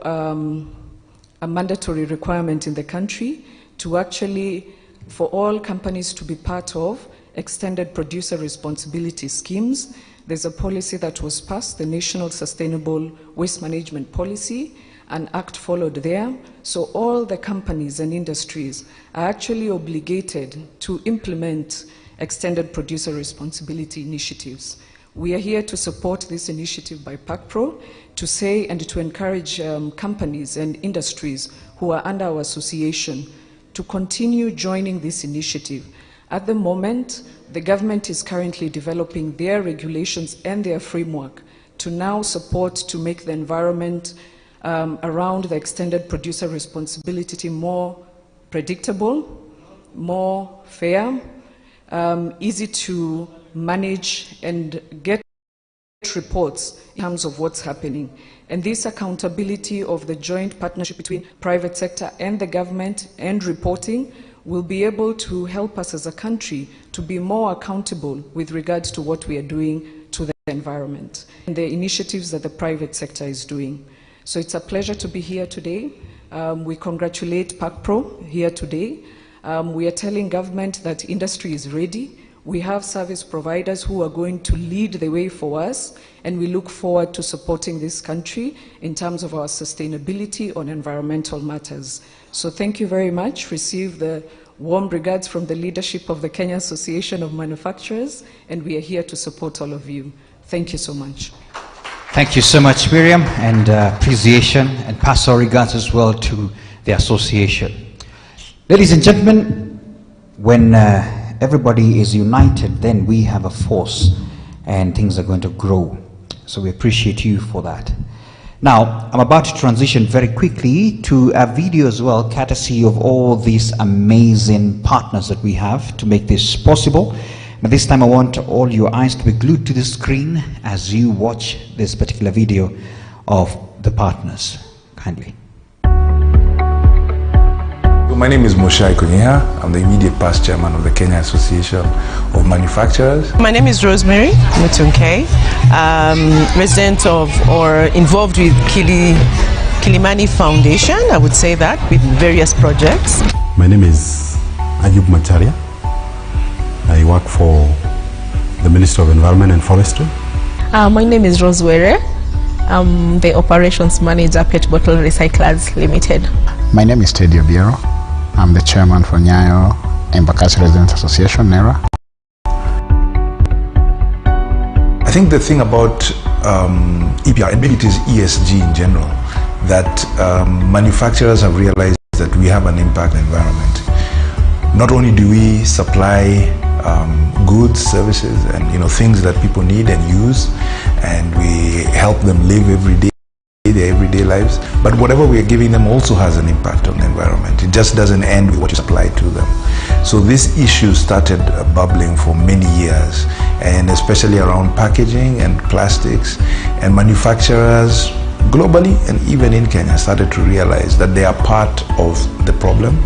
S9: a mandatory requirement in the country to actually, for all companies to be part of extended producer responsibility schemes. There's a policy that was passed, the National Sustainable Waste Management Policy, an act followed there. So all the companies and industries are actually obligated to implement extended producer responsibility initiatives. We are here to support this initiative by PAKPRO to say and to encourage companies and industries who are under our association to continue joining this initiative. At the moment, the government is currently developing their regulations and their framework to now support to make the environment around the extended producer responsibility more predictable, more fair, easy to manage and get reports in terms of what's happening. And this accountability of the joint partnership between private sector and the government and reporting will be able to help us as a country to be more accountable with regards to what we are doing to the environment and the initiatives that the private sector is doing. So it's a pleasure to be here today. We congratulate PAKPRO here today. We are telling government that industry is ready. We have service providers who are going to lead the way for us, and we look forward to supporting this country in terms of our sustainability on environmental matters. So thank you very much. Receive the warm regards from the leadership of the Kenya Association of Manufacturers, and we are here to support all of you. Thank you so much.
S2: Thank you so much, Miriam, and appreciation, and pass our regards as well to the association. Ladies and gentlemen, When everybody is united, then we have a force and things are going to grow. So we appreciate you for that. Now, I'm about to transition very quickly to a video as well, courtesy of all these amazing partners that we have to make this possible. But this time I want all your eyes to be glued to the screen as you watch this particular video of the partners. Kindly.
S10: My name is Moshai Kunyiha. I'm the immediate past chairman of the Kenya Association of Manufacturers.
S11: My name is Rosemary Mutunke, resident of or involved with Kilimani Foundation, I would say that, with various projects.
S12: My name is Ajib Macharia. I work for the Ministry of Environment and Forestry.
S13: My name is Rose Were. I'm the operations manager, Pet Bottle Recyclers Limited.
S14: My name is Teddy Obiero. I'm the chairman for Nyayo Embakasi Residents Association, NERA.
S10: I think the thing about EPR, and maybe it is ESG in general, that manufacturers have realized that we have an impact on the environment. Not only do we supply goods, services, and things that people need and use, and we help them live every day, their everyday lives, but whatever we are giving them also has an impact on the environment. It just doesn't end with what you supply to them. So this issue started bubbling for many years, and especially around packaging and plastics, and manufacturers globally and even in Kenya started to realize that they are part of the problem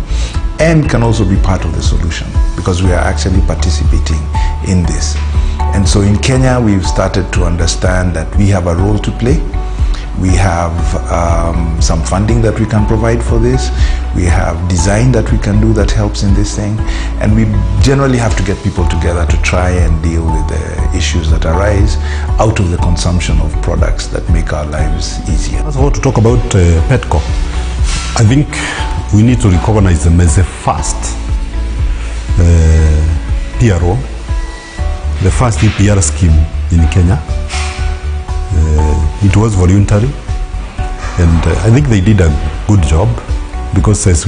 S10: and can also be part of the solution, because we are actually participating in this. And so in Kenya, we've started to understand that we have a role to play. We have some funding that we can provide for this. We have design that we can do that helps in this thing. And we generally have to get people together to try and deal with the issues that arise out of the consumption of products that make our lives easier.
S12: First of all, to talk about PETCO, I think we need to recognize them as the first PRO, the first EPR scheme in Kenya. It was voluntary, and I think they did a good job, because as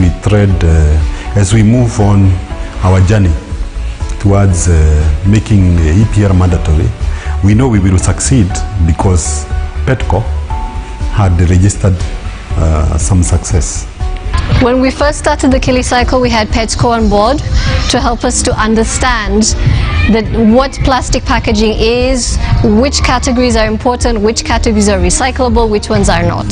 S12: we move on our journey towards making EPR mandatory, we know we will succeed because PETCO had registered some success.
S15: When we first started the Kili cycle, we had PETCO on board to help us to understand what plastic packaging is, which categories are important, which categories are recyclable, which ones are not.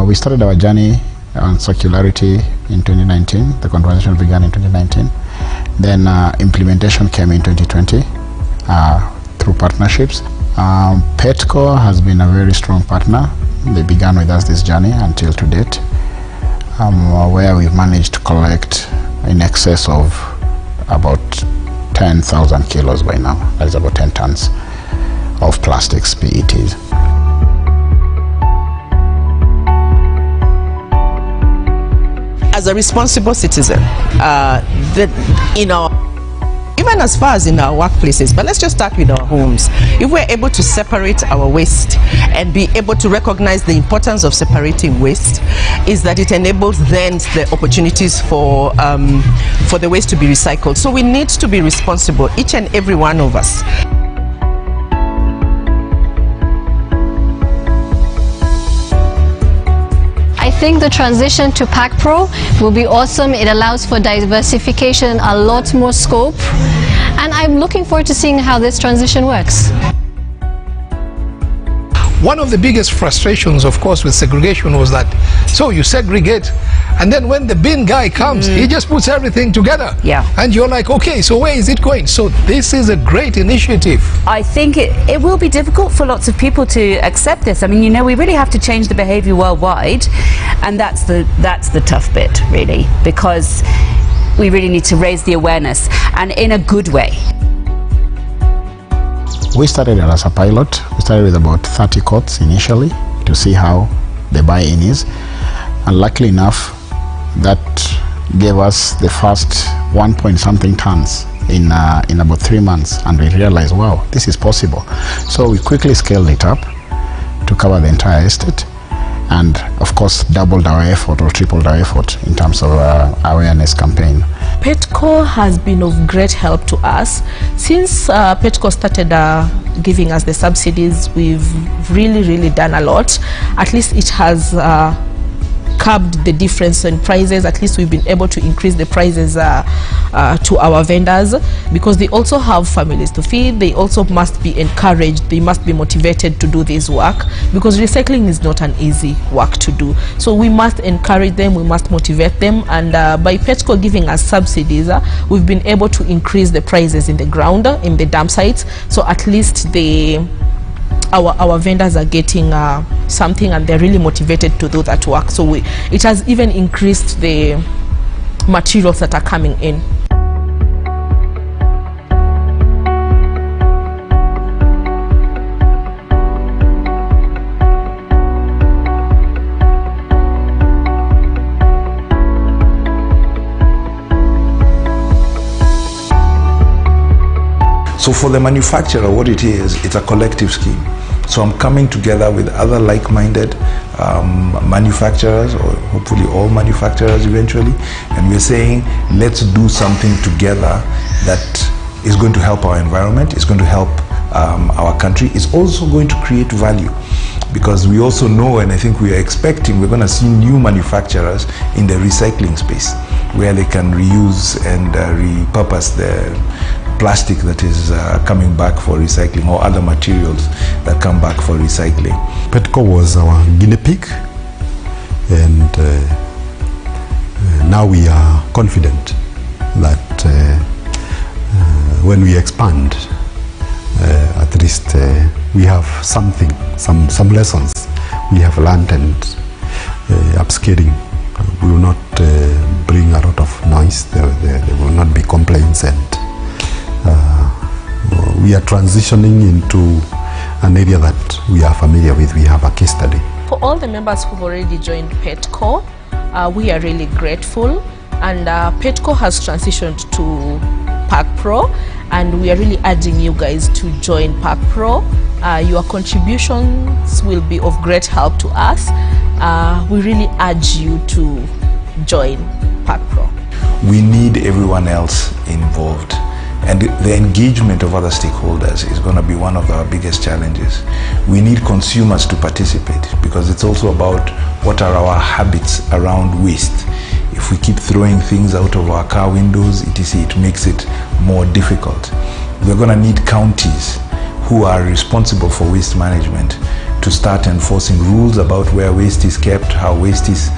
S14: We started our journey on circularity in 2019. The conversation began in 2019. Then implementation came in 2020 through partnerships. PETCO has been a very strong partner. They began with us this journey until to date, where we've managed to collect in excess of about 10,000 kilos by now. That is about 10 tons of plastics, PETs.
S11: As a responsible citizen, even as far as in our workplaces, but let's just start with our homes. If we're able to separate our waste and be able to recognize the importance of separating waste, is that it enables then the opportunities for the waste to be recycled. So we need to be responsible, each and every one of us.
S15: I think the transition to PAKPRO will be awesome. It allows for diversification, a lot more scope, and I'm looking forward to seeing how this transition works.
S6: One of the biggest frustrations, of course, with segregation was that, so you segregate, and then when the bin guy comes, he just puts everything together.
S16: Yeah.
S6: And you're like, okay, so where is it going? So this is a great initiative.
S16: I think it will be difficult for lots of people to accept this. I mean, we really have to change the behavior worldwide, and that's the tough bit, really, because we really need to raise the awareness, and in a good way.
S14: We started as a pilot. We started with about 30 courts initially to see how the buy-in is, and luckily enough that gave us the first 1-point-something tons in about 3 months, and we realized, wow, this is possible. So we quickly scaled it up to cover the entire estate, and of course doubled our effort or tripled our effort in terms of awareness campaign.
S13: Petco has been of great help to us. Since Petco started giving us the subsidies, we've really done a lot. At least it has curbed the difference in prices. At least we've been able to increase the prices to our vendors, because they also have families to feed. They also must be encouraged, they must be motivated to do this work, because recycling is not an easy work to do. So we must encourage them, we must motivate them, and by Petco giving us subsidies, we've been able to increase the prices in the ground, in the dump sites, so at least our vendors are getting something, and they're really motivated to do that work. So it has even increased the materials that are coming in.
S10: So for the manufacturer, what it is, it's a collective scheme. So I'm coming together with other like-minded manufacturers, or hopefully all manufacturers eventually, and we're saying, let's do something together that is going to help our environment, is going to help our country, is also going to create value. Because we also know, and I think we are expecting, we're going to see new manufacturers in the recycling space, where they can reuse and repurpose the plastic that is coming back for recycling, or other materials that come back for recycling.
S12: Petco was our guinea pig, and now we are confident that when we expand, at least we have something, some lessons we have learned, and upscaling will not bring a lot of noise. There will not be complaints, and we are transitioning into an area that we are familiar with. We have a case study.
S13: For all the members who've already joined Petco, we are really grateful, and Petco has transitioned to PAKPRO, and we are really urging you guys to join PAKPRO. Your contributions will be of great help to us. We really urge you to join PAKPRO.
S10: We need everyone else involved, and the engagement of other stakeholders is going to be one of our biggest challenges. We need consumers to participate, because it's also about what are our habits around waste. If we keep throwing things out of our car windows, etc., it makes it more difficult. We're going to need counties who are responsible for waste management to start enforcing rules about where waste is kept, how waste is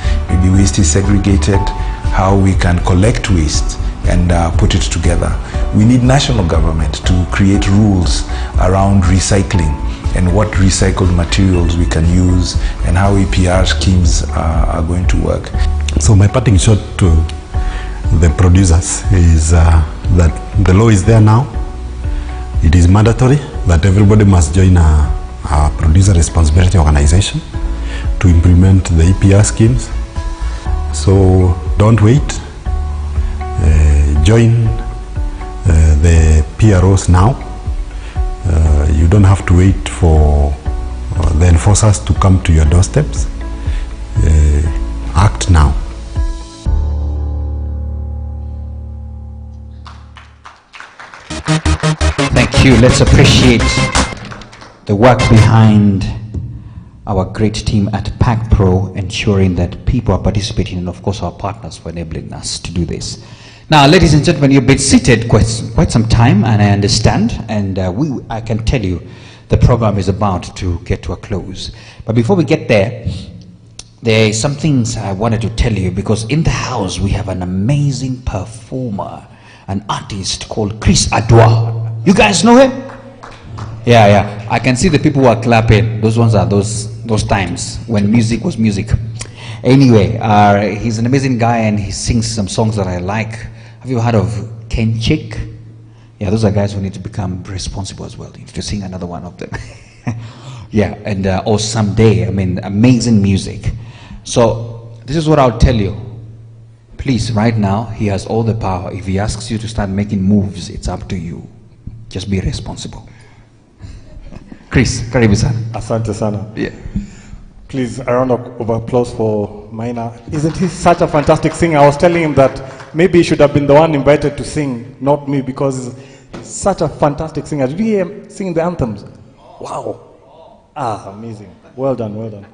S10: segregated, how we can collect waste and put it together. We need national government to create rules around recycling and what recycled materials we can use, and how EPR schemes are going to work.
S12: So my parting shot to the producers is that the law is there now. It is mandatory that everybody must join a producer responsibility organization to implement the EPR schemes. So don't wait. Join the PROs now. You don't have to wait for the enforcers to come to your doorsteps. Act now.
S2: Thank you. Let's appreciate the work behind our great team at PAKPRO, ensuring that people are participating, and of course our partners for enabling us to do this. Now, ladies and gentlemen, you've been seated quite some time, and I understand, and I can tell you the program is about to get to a close. But before we get there are some things I wanted to tell you, because in the house we have an amazing performer, an artist called Chris Adwa. You guys know him? Yeah. I can see the people who are clapping. Those ones are those times when music was music. Anyway, he's an amazing guy, and he sings some songs that I like. Have you heard of Kenchik? Yeah, those are guys who need to become responsible as well. You need to sing another one of them. Yeah, and or Someday. I mean, amazing music. So this is what I'll tell you. Please, right now, he has all the power. If he asks you to start making moves, it's up to you. Just be responsible. Chris, karibu sana.
S17: Asante sana.
S2: Yeah.
S17: Please, a round of applause for Maina. Isn't he such a fantastic singer? I was telling him that maybe he should have been the one invited to sing, not me, because he's such a fantastic singer. Did you hear him singing the anthems? Wow. Ah, amazing. Well done, well done.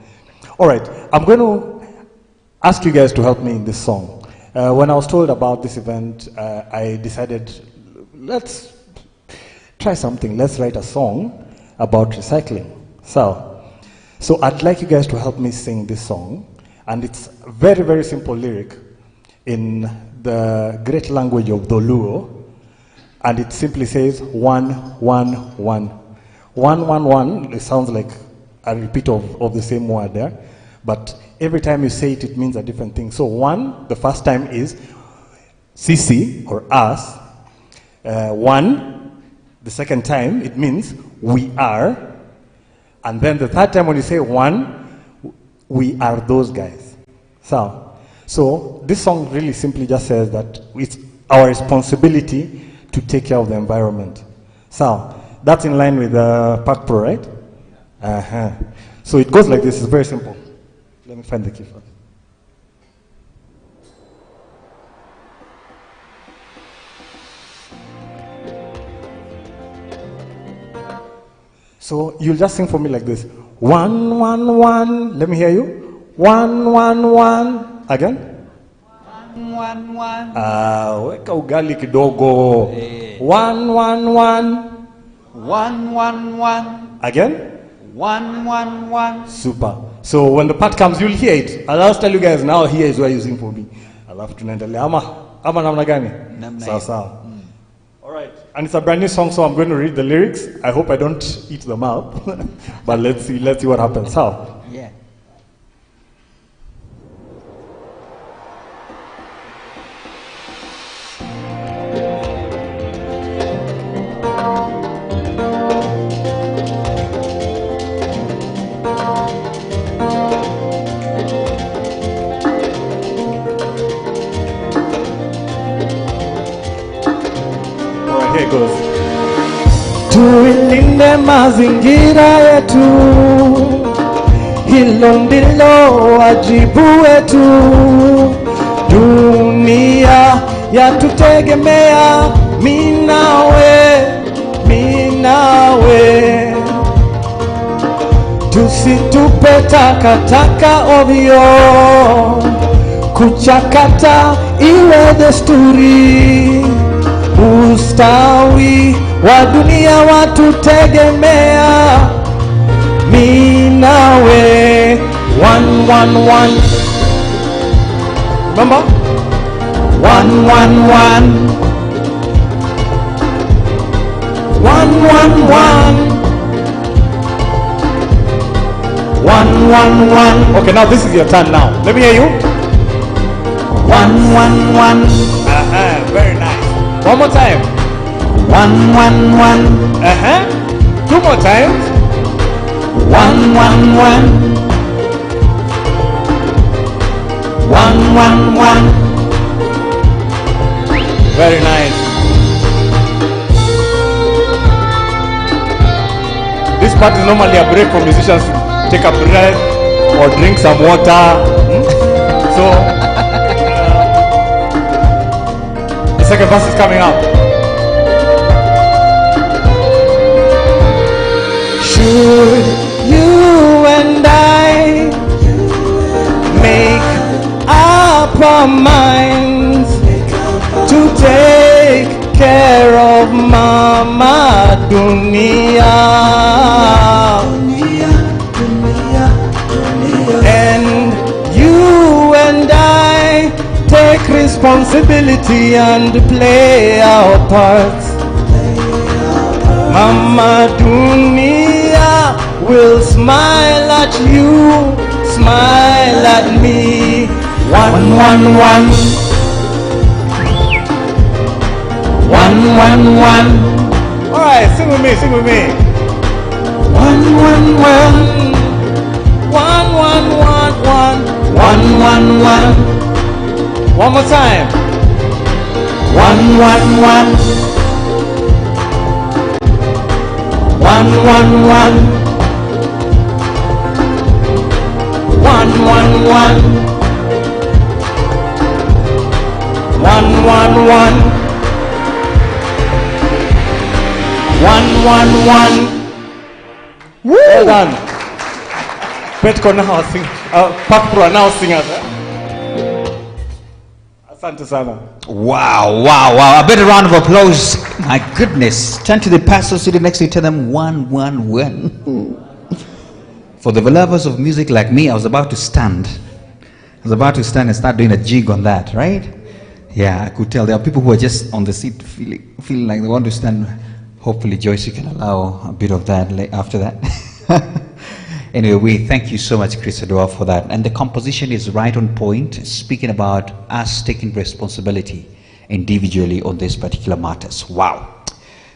S17: All right, I'm going to ask you guys to help me in this song. When I was told about this event, I decided, let's try something. Let's write a song about recycling. So I'd like you guys to help me sing this song. And it's a very, very simple lyric in the great language of the Luo. And it simply says, 1, 1, 1. 1, 1, 1, it sounds like a repeat of the same word there. But every time you say it, it means a different thing. So 1, the first time is sisi, or us. 1, the second time, it means we are. And then the third time when you say 1, we are those guys. So this song really simply just says that it's our responsibility to take care of the environment. So that's in line with PAKPRO, right? So it goes like this. It's very simple. Let me find the key first. So you'll just sing for me like this. 1, 1, 1. Let me hear you. 1, 1, 1. Again.
S2: 1, 1, 1.
S17: Weka ugali kidogo. 1, 1, 1.
S2: 1, 1, 1.
S17: Again.
S2: 1, 1, 1.
S17: Super. So when the part comes, you'll hear it. I'll just tell you guys now. Here is where you sing for me. Alafu tunaendelea. Ama namna gani? Sawa. All right. And it's a brand new song, so I'm going to read the lyrics. I hope I don't eat them up. But let's see what happens. How?
S2: Yeah.
S17: Here it goes. Tuilinde mazingira yetu, hilo ndilo wajibu wetu. Dunia yatutegemea, mimi nawe. Tusitupe takataka ovyo, kuchakata iwe desturi. Ustawi wa dunia watutegemea, mimi nawe. 1, 1, 1. Remember? 1, 1, 1. 1, 1, 1. 1, 1, 1. Okay, now this is your turn now. Let me hear you. 1, 1, 1. Very nice. One more time. 1, 1, 1. 2 more times. 1, 1, 1. 1, 1, 1. Very nice. This part is normally a break for musicians to take a breath or drink some water. So the second verse is coming up. Should you and I make up our minds to take care of Mama Dunia, and you and I take responsibility and play our parts, Mama Dunia will smile at you, smile at me. 1, 1, 1. 1, 1, 1. All right, sing with me, sing with me. 1, 1, 1. 1, 1, 1, 1. 1, 1, 1. One more time. 1, 1, 1. 1, 1, 1. 1, 1, 1. 1, 111. Well done. Petco now sing. PAKPRO now singers. Asante sana.
S2: Wow, wow, wow. A better round of applause. My goodness. Turn to the pastor sitting next to you, tell them 111. For the lovers of music like me, I was about to stand. I was about to stand and start doing a jig on that, right? Yeah, I could tell. There are people who are just on the seat feeling like they want to stand. Hopefully, Joyce, you can allow a bit of that after that. Anyway, we thank you so much, Chris Adwa, for that. And the composition is right on point, speaking about us taking responsibility individually on these particular matters. Wow.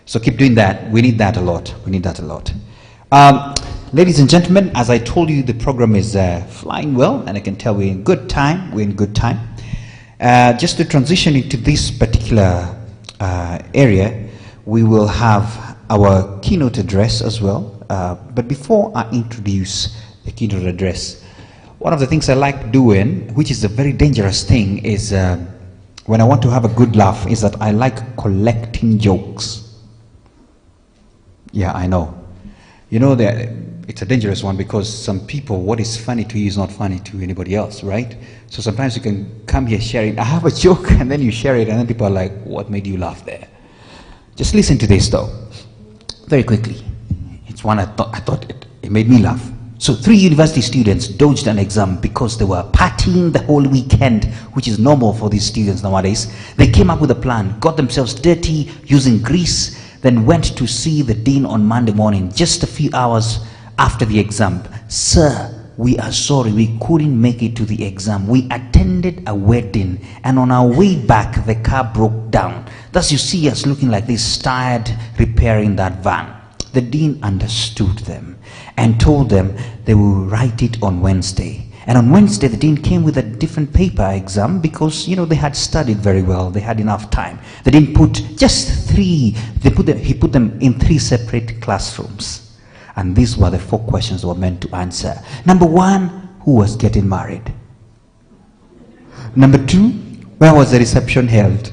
S2: So keep doing that. We need that a lot. We need that a lot. Ladies and gentlemen, as I told you, the program is flying well, and I can tell we're in good time. We're in good time. Just to transition into this particular area, we will have our keynote address as well. But before I introduce the keynote address, one of the things I like doing, which is a very dangerous thing, is when I want to have a good laugh, is that I like collecting jokes. Yeah, I know. You know that it's a dangerous one, because some people, what is funny to you is not funny to anybody else, right? So sometimes you can come here sharing, I have a joke, and then you share it, and then people are like, what made you laugh there? Just listen to this though, very quickly. It's one I thought it made me laugh. So 3 university students dodged an exam because they were partying the whole weekend, which is normal for these students nowadays. They came up with a plan, got themselves dirty using grease, then went to see the dean on Monday morning, just a few hours after the exam. Sir, we are sorry, we couldn't make it to the exam. We attended a wedding, and on our way back, the car broke down. Thus you see us looking like this, tired, repairing that van. The dean understood them and told them they will write it on Wednesday. And on Wednesday, the dean came with a different paper exam because, you know, they had studied very well. They had enough time. The dean put just 3. He put them in 3 separate classrooms. And these were the 4 questions they were meant to answer. Number 1, who was getting married? Number 2, where was the reception held?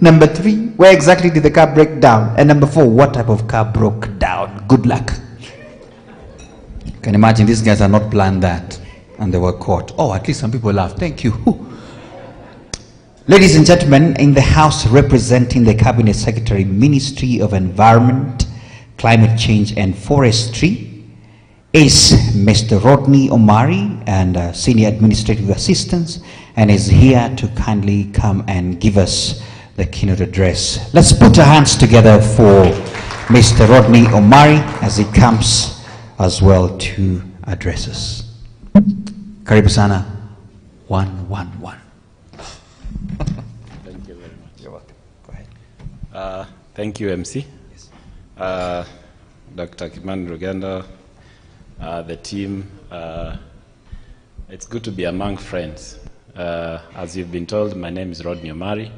S2: Number 3, where exactly did the car break down? And number 4, what type of car broke down? Good luck. You can imagine these guys had not planned that, and they were caught. Oh, at least some people laughed. Thank you. Ladies and gentlemen, in the House representing the Cabinet Secretary, Ministry of Environment, Climate Change and Forestry, is Mr. Rodney Omari, and Senior Administrative Assistant, and is here to kindly come and give us the keynote address. Let's put our hands together for Mr. Rodney Omari as he comes as well to address us. Karibu sana 111.
S18: Thank you very much. You're welcome. Go ahead. Thank you, MC.
S2: Yes.
S18: Dr. Kimani Rugendo, the team. It's good to be among friends. As you've been told, my name is Rodney Omari.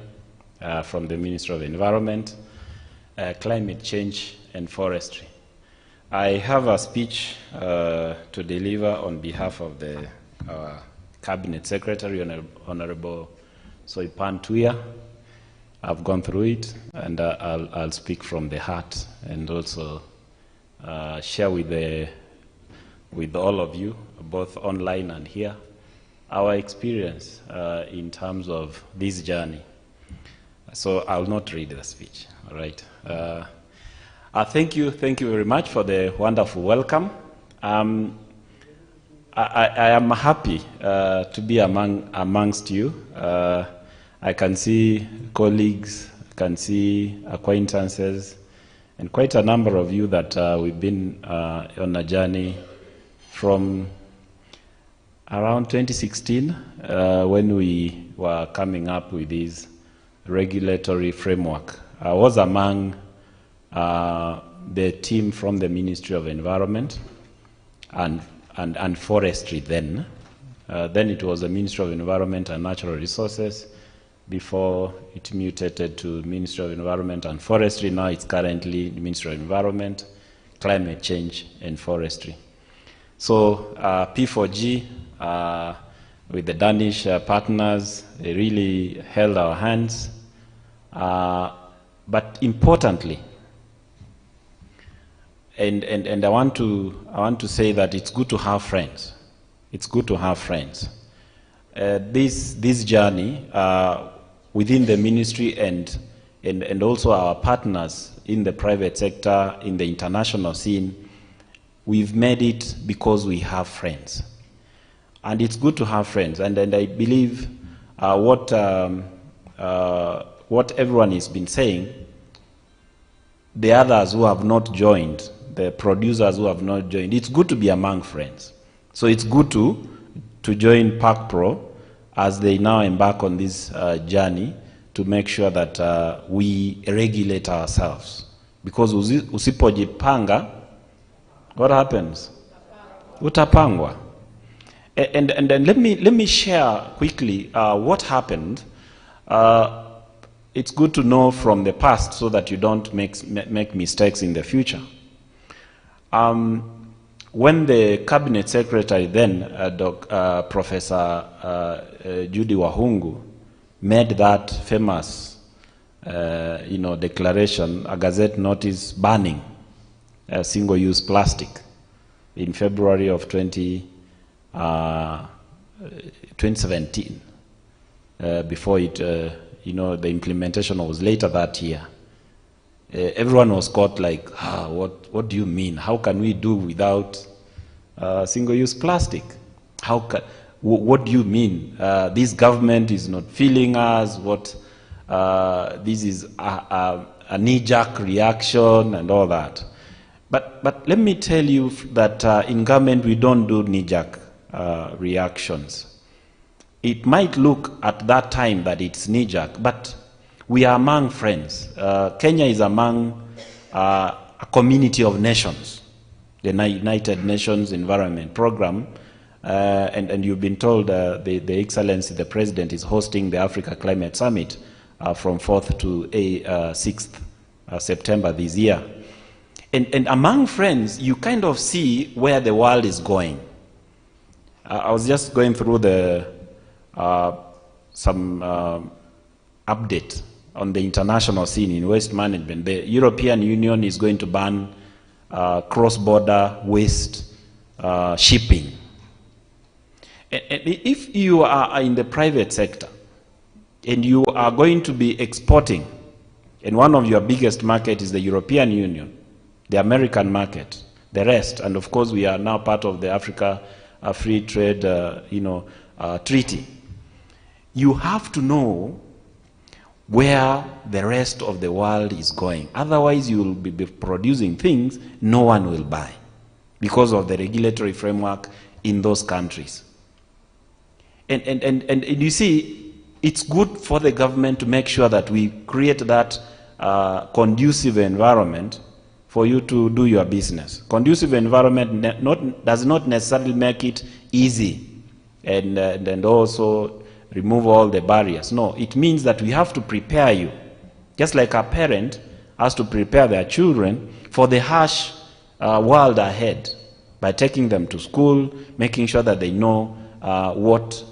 S18: From the Ministry of Environment, Climate Change and Forestry. I have a speech to deliver on behalf of the Cabinet Secretary, Honorable Soipan Tuya. I've gone through it, and I'll speak from the heart and also share with all of you, both online and here, our experience in terms of this journey. So I'll not read the speech, all right? Thank you very much for the wonderful welcome. I am happy to be amongst you. I can see colleagues, I can see acquaintances, and quite a number of you that we've been on a journey from around 2016 when we were coming up with this regulatory framework. I was among the team from the Ministry of Environment and Forestry then. Then it was the Ministry of Environment and Natural Resources before it mutated to Ministry of Environment and Forestry. Now it's currently the Ministry of Environment, Climate Change and Forestry. So P4G with the Danish partners, they really held our hands But importantly, and I want to say that it's good to have friends. It's good to have friends. This journey within the ministry and also our partners in the private sector, in the international scene, we've made it because we have friends. And it's good to have friends. And I believe what everyone has been saying, the others who have not joined, the producers who have not joined, it's good to be among friends. So it's good to join PAKPRO as they now embark on this journey to make sure that we regulate ourselves. Because usipojipanga, what happens? Utapangwa. And let me share quickly what happened. It's good to know from the past so that you don't make mistakes in the future. When the cabinet secretary then, Professor Judy Wahungu, made that famous, declaration, a Gazette notice banning single-use plastic in February of 2017. Before it, the implementation was later that year. Everyone was caught like, what do you mean? How can we do without single-use plastic? What do you mean? This government is not feeling us. This is a knee-jerk reaction and all that. But let me tell you that in government we don't do knee-jerk reactions. It might look at that time that it's knee-jerk, but we are among friends. Kenya is among a community of nations, the United Nations Environment Program, and you've been told the Excellency, the President, is hosting the Africa Climate Summit from 4th to 6th September this year. And among friends, you kind of see where the world is going. I was just going through some update on the international scene in waste management. The European Union is going to ban cross-border waste shipping. And if you are in the private sector and you are going to be exporting, and one of your biggest markets is the European Union, the American market, the rest, and of course we are now part of the Africa Free Trade Treaty, you have to know where the rest of the world is going. Otherwise, you will be producing things no one will buy because of the regulatory framework in those countries. And you see, it's good for the government to make sure that we create that conducive environment for you to do your business. Conducive environment does not necessarily make it easy and also remove all the barriers. No, it means that we have to prepare you. Just like a parent has to prepare their children for the harsh world ahead by taking them to school, making sure that they know what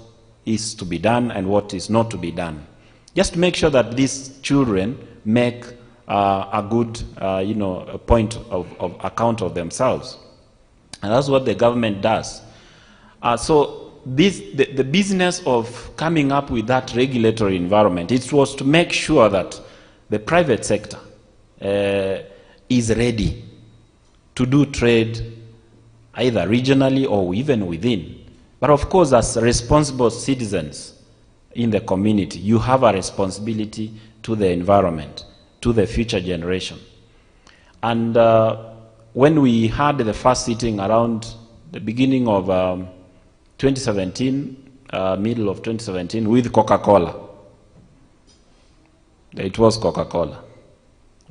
S18: is to be done and what is not to be done. Just to make sure that these children make a good a point of account of themselves. And that's what the government does. So the business of coming up with that regulatory environment, it was to make sure that the private sector is ready to do trade either regionally or even within. But of course, as responsible citizens in the community, you have a responsibility to the environment, to the future generation. And when we had the first sitting around the beginning of 2017, middle of 2017, with Coca-Cola. It was Coca-Cola.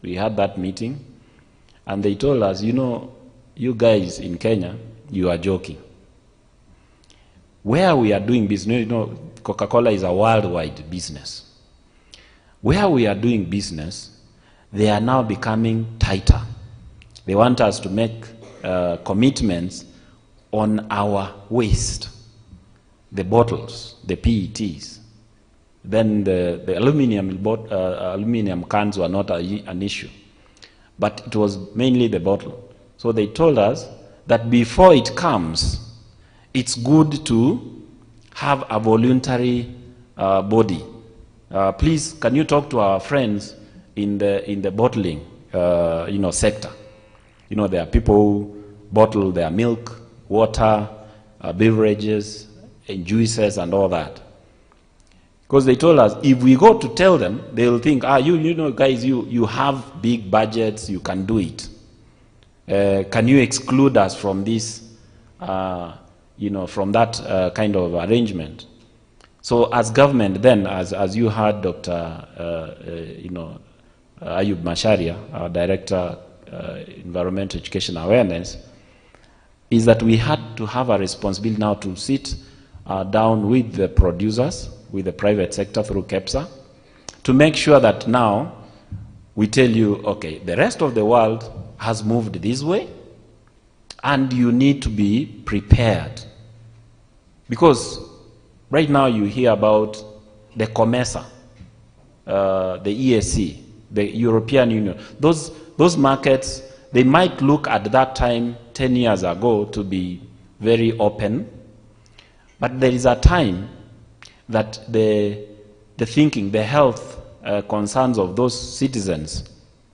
S18: We had that meeting, and they told us, you guys in Kenya, you are joking. Where we are doing business, Coca-Cola is a worldwide business. Where we are doing business, they are now becoming tighter. They want us to make commitments on our waste, the bottles, the PETs. then the aluminum cans were not an issue. But it was mainly the bottle. So they told us that before it comes, it's good to have a voluntary body. Please, can you talk to our friends in the bottling sector? There are people who bottle their milk, water, beverages, and juices and all that. Because they told us, if we go to tell them, they'll think, guys, you have big budgets, you can do it. Can you exclude us from this, from that kind of arrangement? So as government then, as you heard Dr. Ayub Masharia, our Director, Environmental Education Awareness, is that we had to have a responsibility now to sit down with the producers, with the private sector through KEPSA, to make sure that now we tell you, okay, the rest of the world has moved this way, and you need to be prepared. Because right now you hear about the COMESA, the ESC, the European Union. Those markets, they might look at that time 10 years ago to be very open, but there is a time that the thinking, the health concerns of those citizens,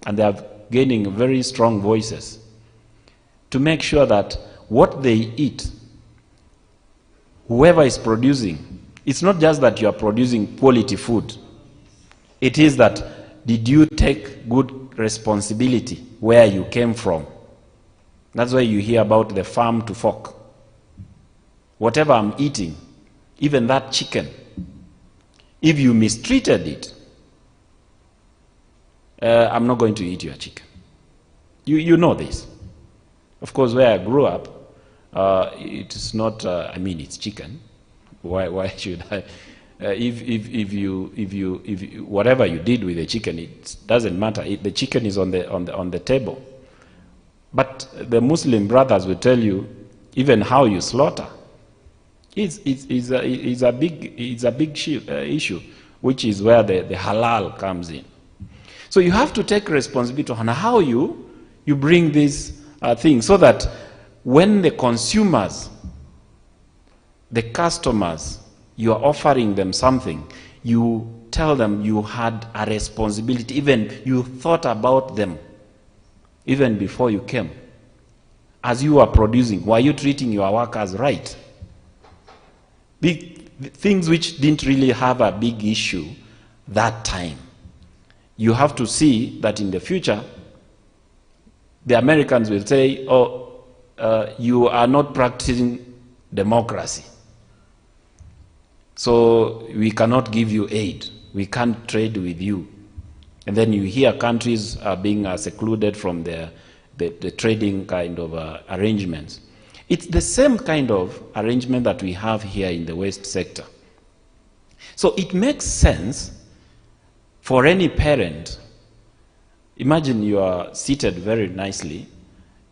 S18: and they are gaining very strong voices, to make sure that what they eat, whoever is producing, it's not just that you are producing quality food. It is that, did you take good responsibility where you came from? That's why you hear about the farm to fork. Whatever I'm eating, even that chicken, if you mistreated it, I'm not going to eat your chicken. You know this. Of course, where I grew up, it is not, it's chicken. Why should I? If whatever you did with the chicken, it doesn't matter. The chicken is on the table. But the Muslim brothers will tell you, even how you slaughter, is a big issue, which is where the halal comes in. So you have to take responsibility on how you bring these things, so that when the consumers, the customers, you are offering them something, you tell them you had a responsibility, even you thought about them even before you came. As you are producing, were you treating your workers right? Big things which didn't really have a big issue that time. You have to see that in the future, the Americans will say, you are not practicing democracy, so we cannot give you aid, we can't trade with you. And then you hear countries are being secluded from the trading kind of arrangements. It's the same kind of arrangement that we have here in the waste sector. So it makes sense for any parent. Imagine you are seated very nicely,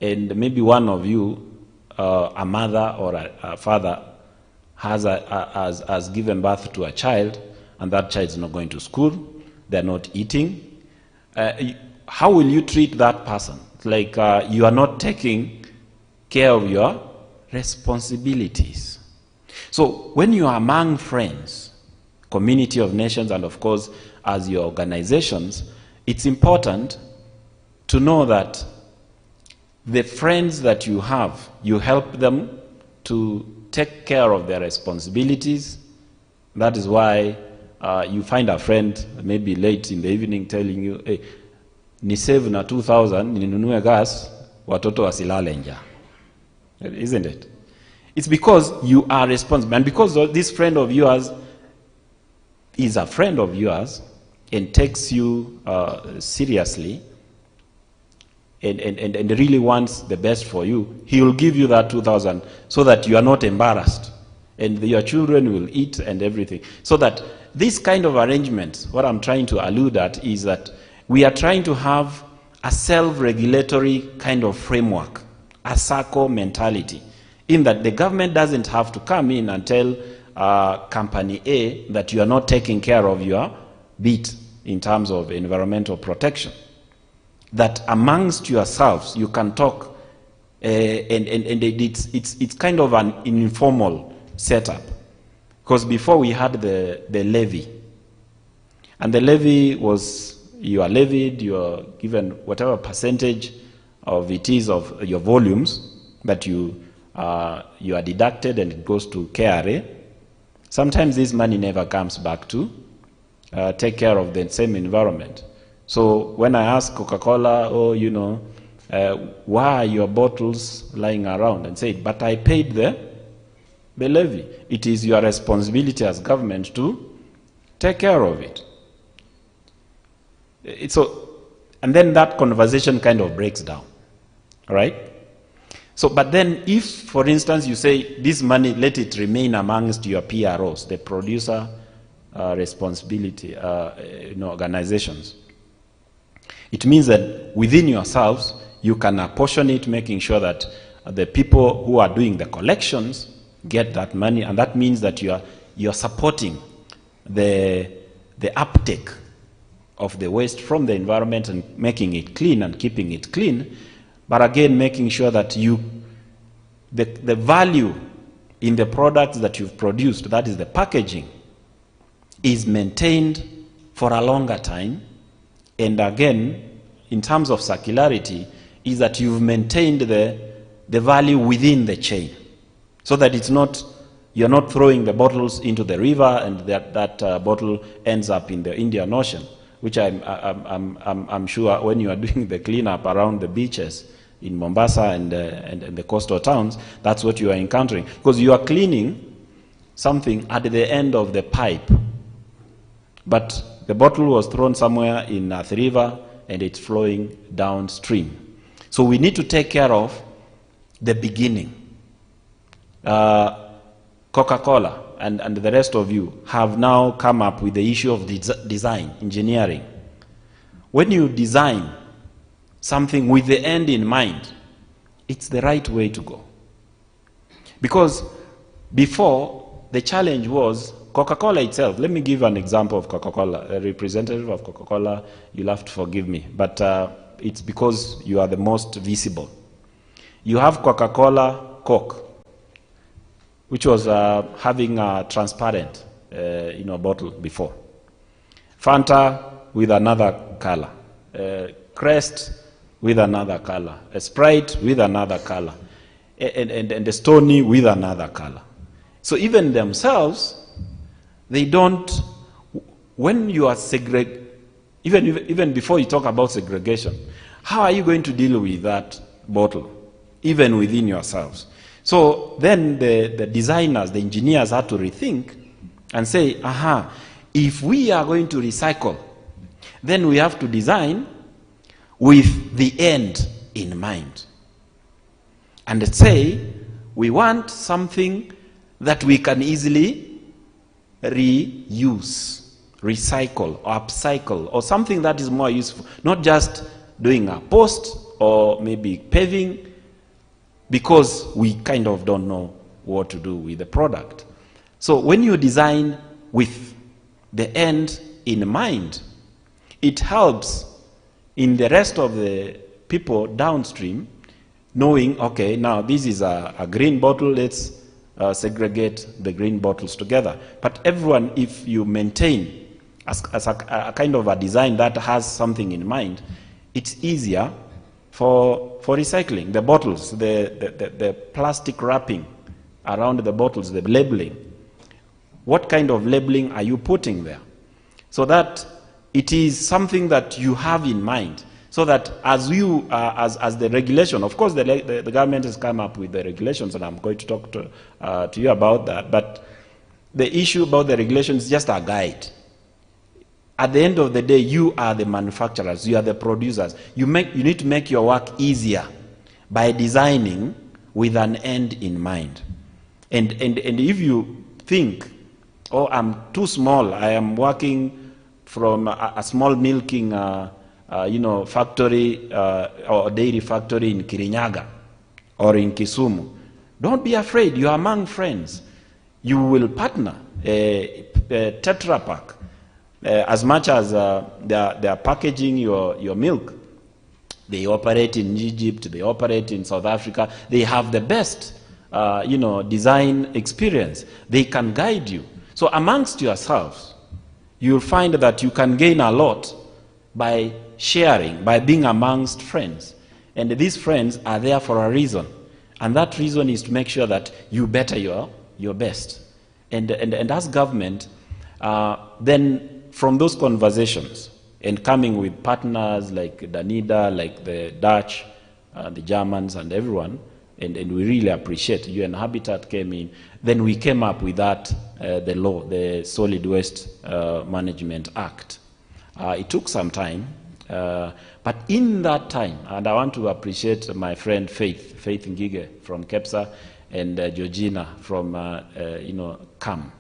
S18: and maybe one of you, a mother or a father, has given birth to a child, and that child is not going to school, they're not eating. How will you treat that person? It's like you are not taking care of your responsibilities. So when you are among friends, community of nations, and of course as your organizations, it's important to know that the friends that you have, you help them to take care of their responsibilities. That is why you find a friend maybe late in the evening telling you, hey, ni save na 2,000 ninunue gas watoto wasilale njaa. Isn't it? It's because you are responsible, and because this friend of yours is a friend of yours and takes you seriously and really wants the best for you, he will give you that 2,000 so that you are not embarrassed, and your children will eat and everything. So that this kind of arrangement, what I'm trying to allude at, is that we are trying to have a self-regulatory kind of framework, a circle mentality, in that the government doesn't have to come in and tell company A that you are not taking care of your bit in terms of environmental protection. That amongst yourselves you can talk, and it's kind of an informal setup. Because before we had the levy, and the levy was, you are levied, you are given whatever percentage of it is of your volumes that you are deducted, and it goes to KRA. Sometimes this money never comes back to take care of the same environment. So when I ask Coca-Cola, oh, you know, why are your bottles lying around? And say, but I paid the levy. It is your responsibility as government to take care of it. And then that conversation kind of breaks down, right? So, but then if, for instance, you say, this money, let it remain amongst your PROs, the producer responsibility organizations, it means that within yourselves, you can apportion it, making sure that the people who are doing the collections get that money, and that means that you're supporting the uptake of the waste from the environment and making it clean and keeping it clean, but again making sure that the value in the products that you've produced, that is the packaging, is maintained for a longer time. And again, in terms of circularity, is that you've maintained the value within the chain, so that you're not throwing the bottles into the river and that bottle ends up in the Indian Ocean, which I'm sure when you are doing the cleanup around the beaches in Mombasa and the coastal towns, that's what you are encountering, because you are cleaning something at the end of the pipe, but the bottle was thrown somewhere in the river and it's flowing downstream. So we need to take care of the beginning. Coca-Cola and the rest of you have now come up with the issue of design, engineering. When you design something with the end in mind, it's the right way to go. Because before, the challenge was Coca-Cola itself. Let me give an example of Coca-Cola. A representative of Coca-Cola, you'll have to forgive me, but it's because you are the most visible. You have Coca-Cola Coke, which was having a transparent bottle before. Fanta with another color. Crest with another color. A Sprite with another color. And the Stony with another color. So even themselves, they don't, when you are even before you talk about segregation, how are you going to deal with that bottle, even within yourselves? So then the designers, the engineers had to rethink and say, aha, if we are going to recycle, then we have to design with the end in mind. And say, we want something that we can easily reuse, recycle, or upcycle, or something that is more useful. Not just doing a post or maybe paving, because we kind of don't know what to do with the product. So when you design with the end in mind, it helps in the rest of the people downstream knowing, okay, now this is a green bottle, let's segregate the green bottles together. But everyone, if you maintain as a kind of a design that has something in mind, it's easier for recycling. The bottles, the plastic wrapping around the bottles, the labeling. What kind of labeling are you putting there? So that it is something that you have in mind. So that as you, as the regulation, of course the government has come up with the regulations, and I'm going to talk to you about that, but the issue about the regulations is just a guide. At the end of the day, you are the manufacturers, you are the producers. You need to make your work easier by designing with an end in mind. And if you think, oh, I'm too small, I am working from a small milking factory or dairy factory in Kirinyaga or in Kisumu, don't be afraid. You are among friends. you will partner Tetra Pak. As much as they are packaging your milk, they operate in Egypt, they operate in South Africa, they have the best design experience. They can guide you. So amongst yourselves, you'll find that you can gain a lot by sharing, by being amongst friends. And these friends are there for a reason. And that reason is to make sure that you better your best. And as government, then from those conversations and coming with partners like Danida, like the Dutch, the Germans and everyone, and we really appreciate UN Habitat came in, then we came up with that, the law, the Solid Waste Management Act. It took some time, but in that time, and I want to appreciate my friend Faith Ngige from KEPSA and Georgina from CAM.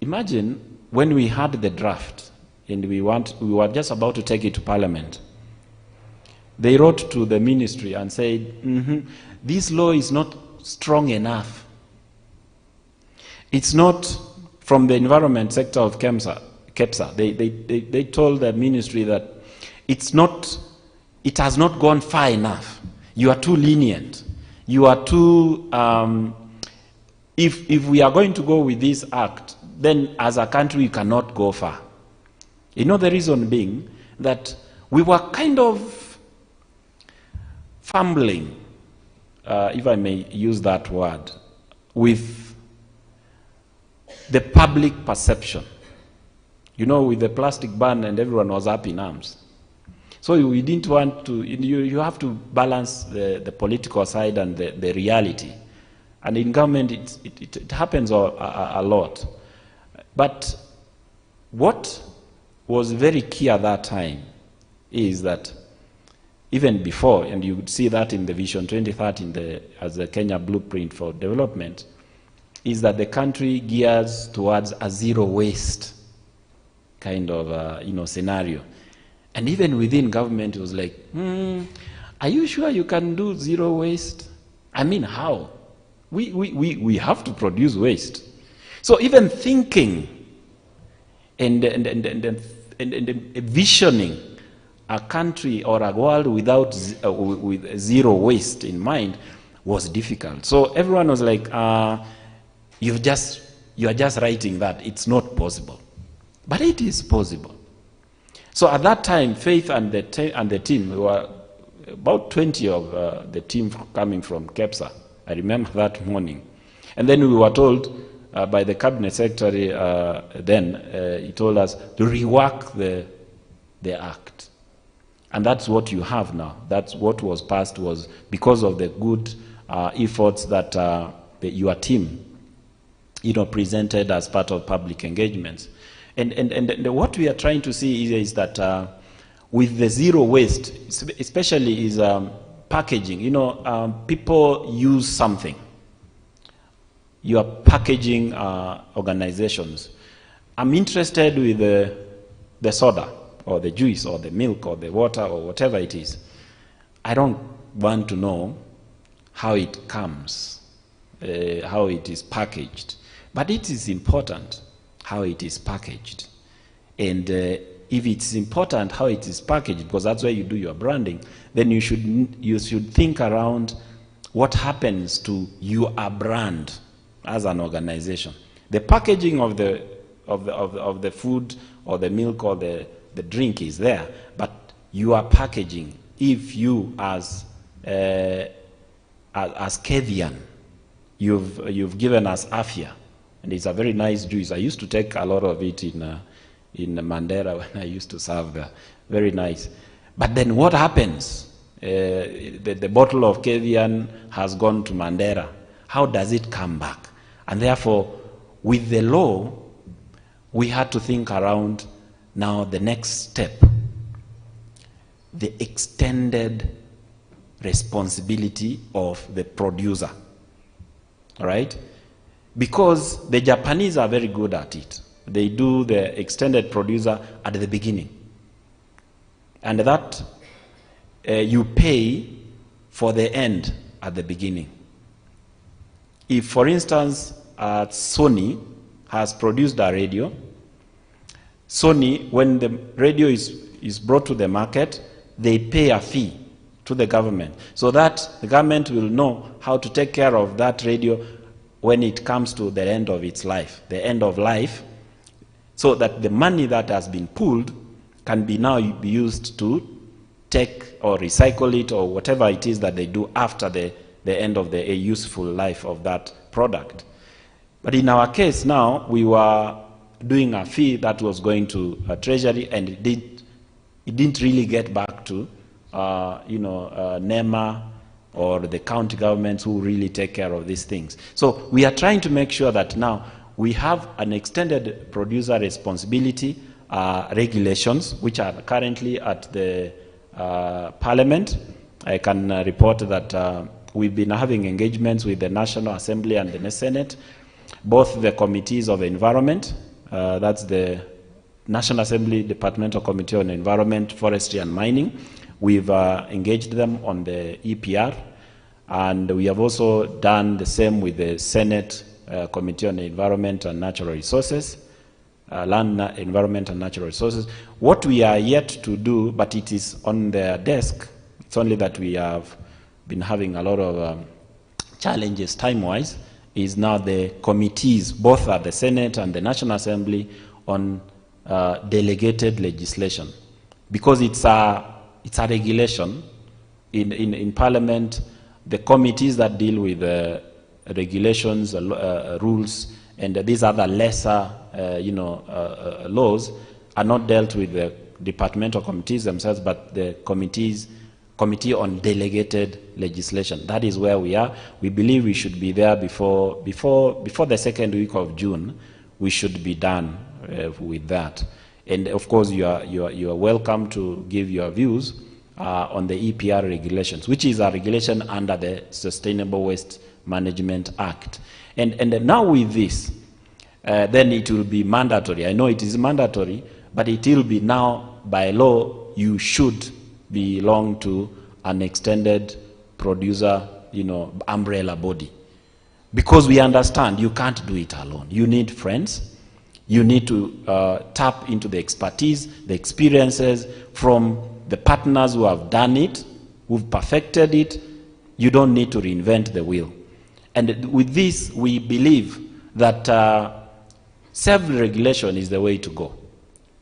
S18: Imagine when we had the draft and we were just about to take it to Parliament. They wrote to the ministry and said, this law is not strong enough. It's not from the environment sector of KEPSA. They told the ministry that it has not gone far enough. You are too lenient. You are too, if we are going to go with this act, then as a country we cannot go far. You know, the reason being that we were kind of fumbling, if I may use that word, with the public perception. You know, with the plastic ban and everyone was up in arms. So we didn't want to, you have to balance the political side and the reality. And in government, it happens a lot. But what was very key at that time is that even before, and you would see that in the Vision 2030 as the Kenya Blueprint for Development, is that the country gears towards a zero waste kind of scenario. And even within government, it was like, are you sure you can do zero waste? I mean, how? We have to produce waste. So even thinking and visioning a country or a world without with zero waste in mind was difficult. So everyone was like, you are just writing that it's not possible, but it is possible. So at that time, Faith and the team, we were about 20 of the team coming from KEPSA. I remember that morning, and then we were told by the cabinet secretary he told us to rework the act. And that's what you have now. That's what was passed was because of the good efforts that your team presented as part of public engagements. And what we are trying to see is that with the zero waste, especially is packaging. People use something. You are packaging organizations. I'm interested with the soda or the juice or the milk or the water or whatever it is. I don't want to know how it comes, how it is packaged. But it is important how it is packaged. And if it's important how it is packaged, because that's where you do your branding, then you should think around what happens to your brand as an organization. The packaging of the food or the milk or the drink is there, but you are packaging. If you as Kevian, you've given us Afia, and it's a very nice juice. I used to take a lot of it in Mandera when I used to serve there. Very nice. But then what happens? The bottle of Kevian has gone to Mandera. How does it come back? And therefore, with the law, we had to think around now the next step, the extended responsibility of the producer. All right? Because the Japanese are very good at it. They do the extended producer at the beginning. And that you pay for the end at the beginning. If, for instance, Sony has produced a radio. Sony, when the radio is brought to the market, they pay a fee to the government, so that the government will know how to take care of that radio when it comes to the end of its life, so that the money that has been pooled can be now be used to take or recycle it or whatever it is that they do after the end of the useful life of that product. But in our case now, we were doing a fee that was going to Treasury, and it didn't really get back to NEMA or the county governments who really take care of these things. So we are trying to make sure that now we have an extended producer responsibility regulations, which are currently at the Parliament. I can report that we've been having engagements with the National Assembly and the Senate, both the committees of environment, that's the National Assembly Departmental Committee on Environment, Forestry and Mining. We've engaged them on the EPR, and we have also done the same with the Senate Committee on Environment and Natural Resources, Land, Environment and Natural Resources. What we are yet to do, but it is on their desk, it's only that we have been having a lot of challenges time-wise, is now the committees, both at the Senate and the National Assembly, on delegated legislation. Because it's a regulation in Parliament. The committees that deal with regulations, rules, and these other lesser laws are not dealt with the departmental committees themselves, but the Committee on Delegated Legislation. That is where we are. We believe we should be there before the second week of June. We should be done with that. And of course, you are welcome to give your views on the EPR regulations, which is a regulation under the Sustainable Waste Management Act. And now with this, then it will be mandatory. I know it is mandatory, but it will be now by law, you should belong to an extended producer, umbrella body. Because we understand you can't do it alone. You need friends. You need to tap into the expertise, the experiences from the partners who have done it, who've perfected it. You don't need to reinvent the wheel. And with this, we believe that self-regulation is the way to go.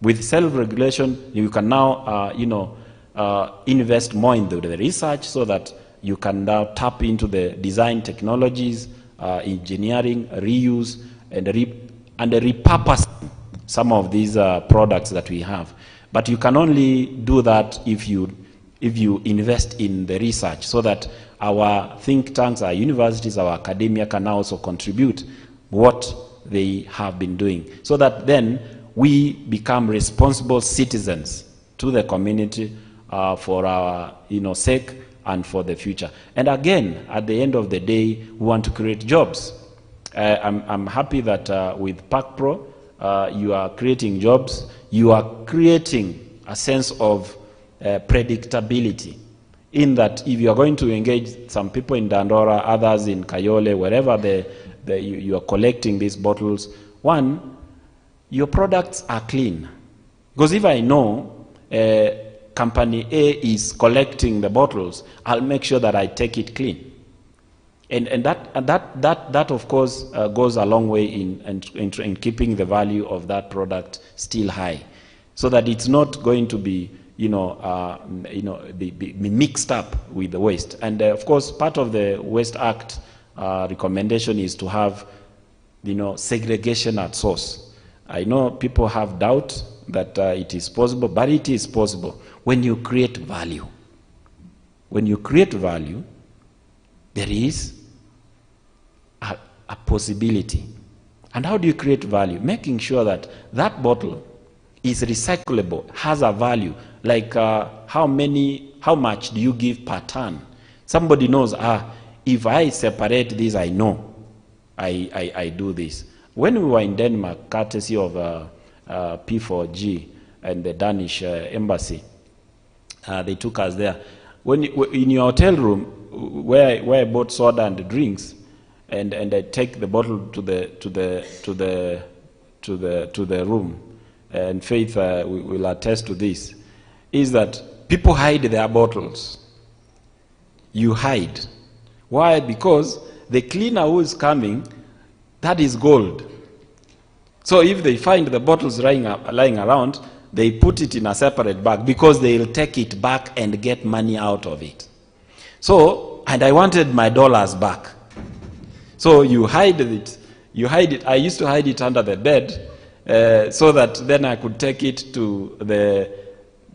S18: With self-regulation, you can now, invest more in the research so that you can now tap into the design technologies, engineering, reuse, and repurpose some of these products that we have. But you can only do that if you invest in the research, so that our think tanks, our universities, our academia can also contribute what they have been doing, so that then we become responsible citizens to the community for our sake and for the future. And again, at the end of the day, we want to create jobs. I'm happy that with PAKPRO, you are creating jobs. You are creating a sense of predictability, in that if you are going to engage some people in Dandora, others in Kayole, wherever you are collecting these bottles, one, your products are clean. Because if I know company A is collecting the bottles, I'll make sure that I take it clean. And that of course goes a long way in keeping the value of that product still high, so that it's not going to be be mixed up with the waste. And of course, part of the Waste Act recommendation is to have segregation at source. I know people have doubt that it is possible, but it is possible when you create value. When you create value, there is a possibility. And how do you create value? Making sure that that bottle is recyclable, has a value. Like how much do you give per ton? Somebody knows, if I separate this, I know I do this. When we were in Denmark, courtesy of P4G and the Danish embassy, they took us there. In your hotel room, where I bought soda and drinks, and I take the bottle to the room, and Faith will attest to this, is that people hide their bottles. You hide. Why? Because the cleaner who is coming, that is gold. So if they find the bottles lying around, they put it in a separate bag because they'll take it back and get money out of it. So, and I wanted my dollars back. So you hide it. You hide it. I used to hide it under the bed so that then I could take it to the,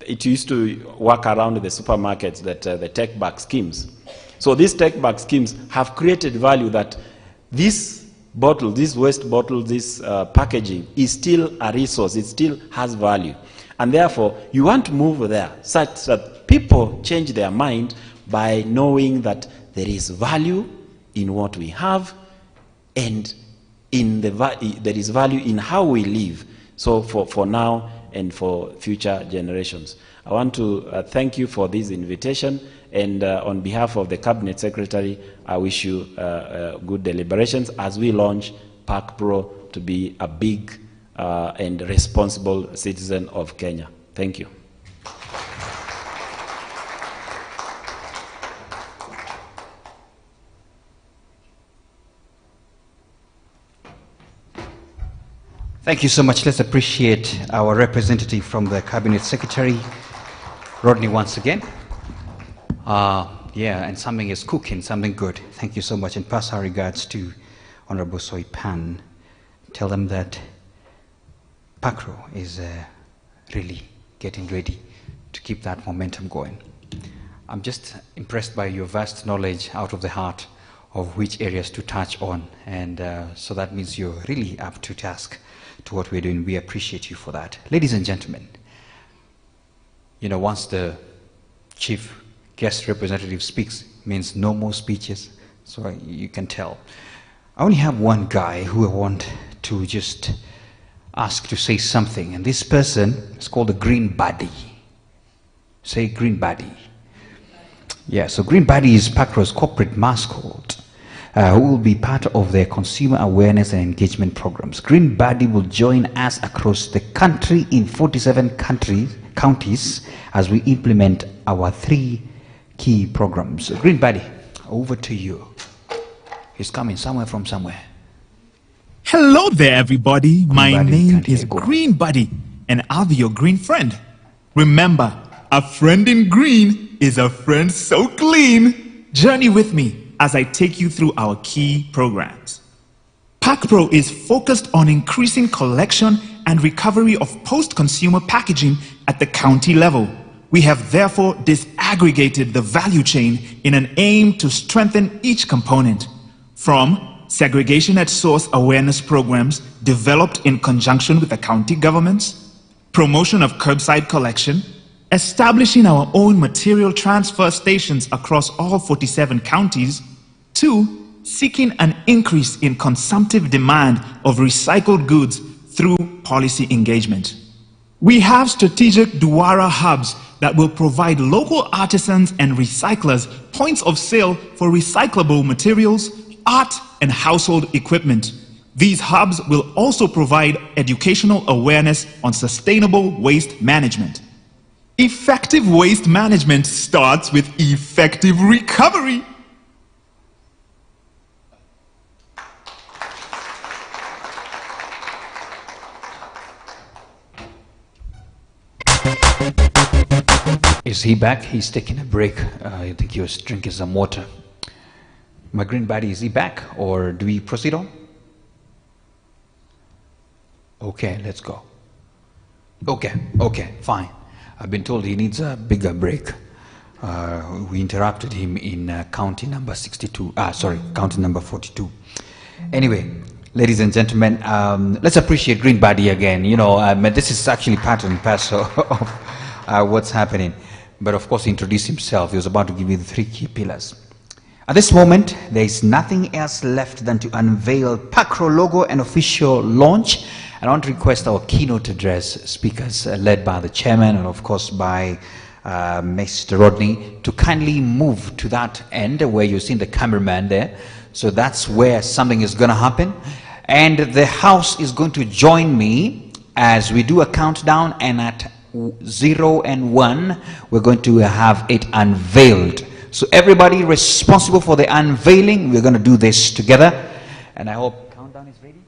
S18: it used to work around the supermarkets, that the take back schemes. So these take back schemes have created value that this bottle, this waste bottle, this packaging is still a resource. It still has value. And therefore, you want to move there such that people change their mind by knowing that there is value in what we have, and in the there is value in how we live. So for now and for future generations. I want to thank you for this invitation, and on behalf of the Cabinet Secretary, I wish you good deliberations as we launch PAKPRO to be a big and responsible citizen of Kenya. Thank you.
S2: Thank you so much. Let's appreciate our representative from the Cabinet Secretary, Rodney, once again. Yeah, and something is cooking, something good. Thank you so much, and pass our regards to Honorable Soy Pan. Tell them that PAKPRO is really getting ready to keep that momentum going. I'm just impressed by your vast knowledge out of the heart of which areas to touch on, and so that means you're really up to task to what we're doing. We appreciate you for that. Ladies and gentlemen, you know, once the chief guest representative speaks, means no more speeches, so you can tell. I only have one guy who I want to just ask to say something, and this person is called the Green Buddy. Say Green Buddy. Yeah, so Green Buddy is PAKPRO's corporate mascot, who will be part of their consumer awareness and engagement programs. Green Buddy will join us across the country in 47 counties as we implement our 3 key programs. Green Buddy, over to you. He's coming somewhere from somewhere.
S19: Hello there, everybody. My name is Green Buddy, and I'll be your green friend. Remember, a friend in green is a friend so clean. Journey with me as I take you through our key programs. PAKPRO is focused on increasing collection and recovery of post-consumer packaging at the county level. We have therefore disaggregated the value chain in an aim to strengthen each component, from segregation at source awareness programs developed in conjunction with the county governments, promotion of curbside collection, establishing our own material transfer stations across all 47 counties, to seeking an increase in consumptive demand of recycled goods through policy engagement. We have strategic Duara hubs that will provide local artisans and recyclers points of sale for recyclable materials, art, and household equipment. These hubs will also provide educational awareness on sustainable waste management. Effective waste management starts with effective recovery.
S2: Is he back? He's taking a break. I think he was drinking some water. My Green Buddy, is he back, or do we proceed on? Okay, let's go. Okay, fine. I've been told he needs a bigger break. We interrupted him in county number 62. County number 42. Anyway, ladies and gentlemen, let's appreciate Green Buddy again. You know, this is actually part and parcel of what's happening. But of course, he introduced himself. He was about to give you the 3 key pillars. At this moment, there is nothing else left than to unveil PAKPRO logo and official launch. And I want to request our keynote address speakers led by the chairman and of course by Mr. Rodney, to kindly move to that end where you've seen the cameraman there. So that's where something is going to happen. And the house is going to join me as we do a countdown, and at 0 and 1, we're going to have it unveiled. So everybody responsible for the unveiling, we're going to do this together. And I hope countdown is ready.